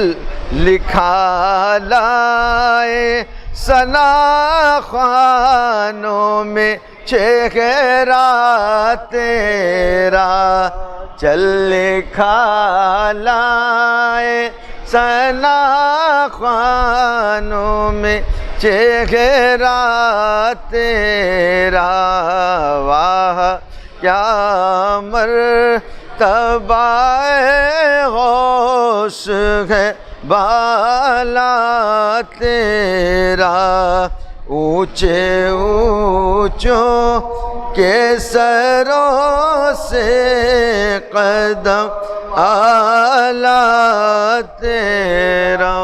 لکھا لائے ثنا خوانوں میں چہرہ تیرا، چل لکھا لائے ثنا خوانوں میں چہرہ تیرا، واہ کیا مرتبہ غوث ہے بالا تیرا، اونچے اونچوں کے سروں سے قدم اعلیٰ تیرا۔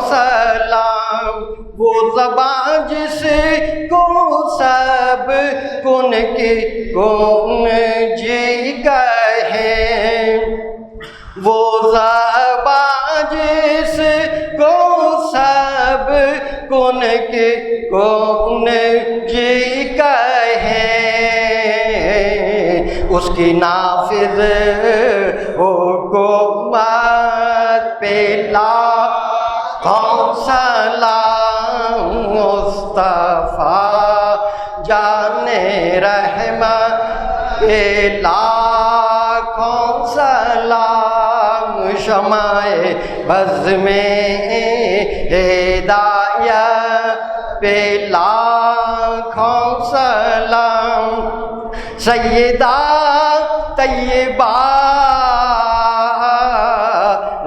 سلام وہ زبان جس کو سب کن کی کن جی کہیں، وہ زبان جس کو سب کن کی کن جی کہیں، اس کی نافذ حکومت پہ لاکھوں سلام، مصطفیٰ جان رحمت پہ لاکھوں سلام، شمع بز میں ہدایت پہ لاکھوں سلام، سیدہ طیبہ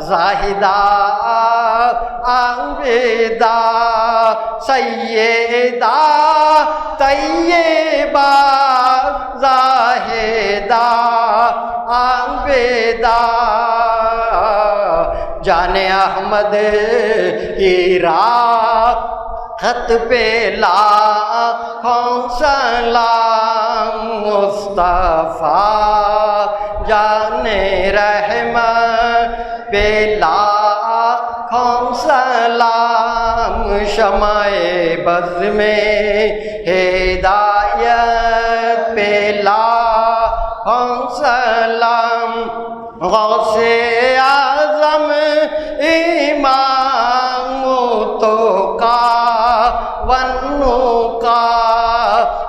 زاہدہ عابدہ، سیدہ طیبہ زاہدہ عابدہ، جان احمد کی راہ خط پہ لاکھوں سلام، مصطفیٰ جان رحمت پہ لاکھوں سلام، شمع بز میں ہدایت پہ لاکھوں سلام، غوث اعظم امام توقا ونقا،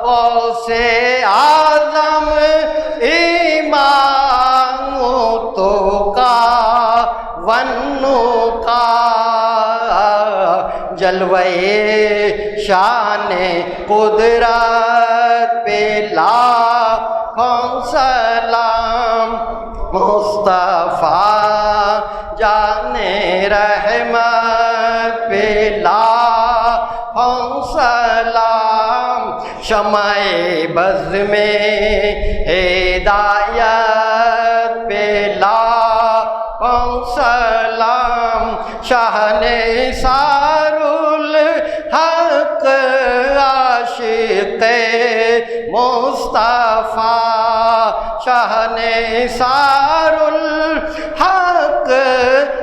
غوث اعظم امام توقا ونقا، جلوے شان قدرت پہ لاکھوں سلام، مصطفیٰ جان رحمت پہ لاکھوں سلام، شمع بز میں ہدایت پہ لاکھوں سلام، شاہنثار الحق عاشق مصطفیٰ، شاہنثار الحق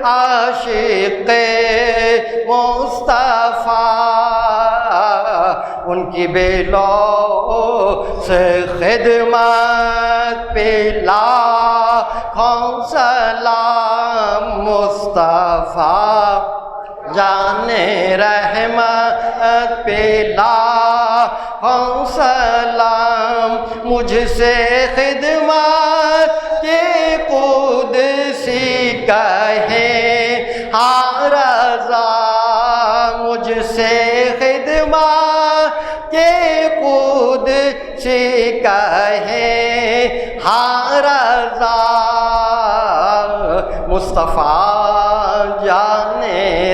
عاشق مصطفیٰ، ان کی بے لوث خدمت پہ لاکھوں سلام مصطفیٰ جان رحمت پہ لاکھوں سلام مجھ سے خدمت کے قدسی کہیں ہاں رضا مجھ سے خدمت کے قدسی کہیں ہاں رضا مصطفیٰ جان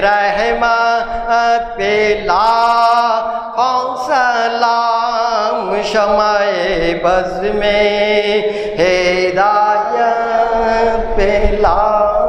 رحمت پہ لاکھوں سلام شمع بز میں ہدایت پہ لاکھوں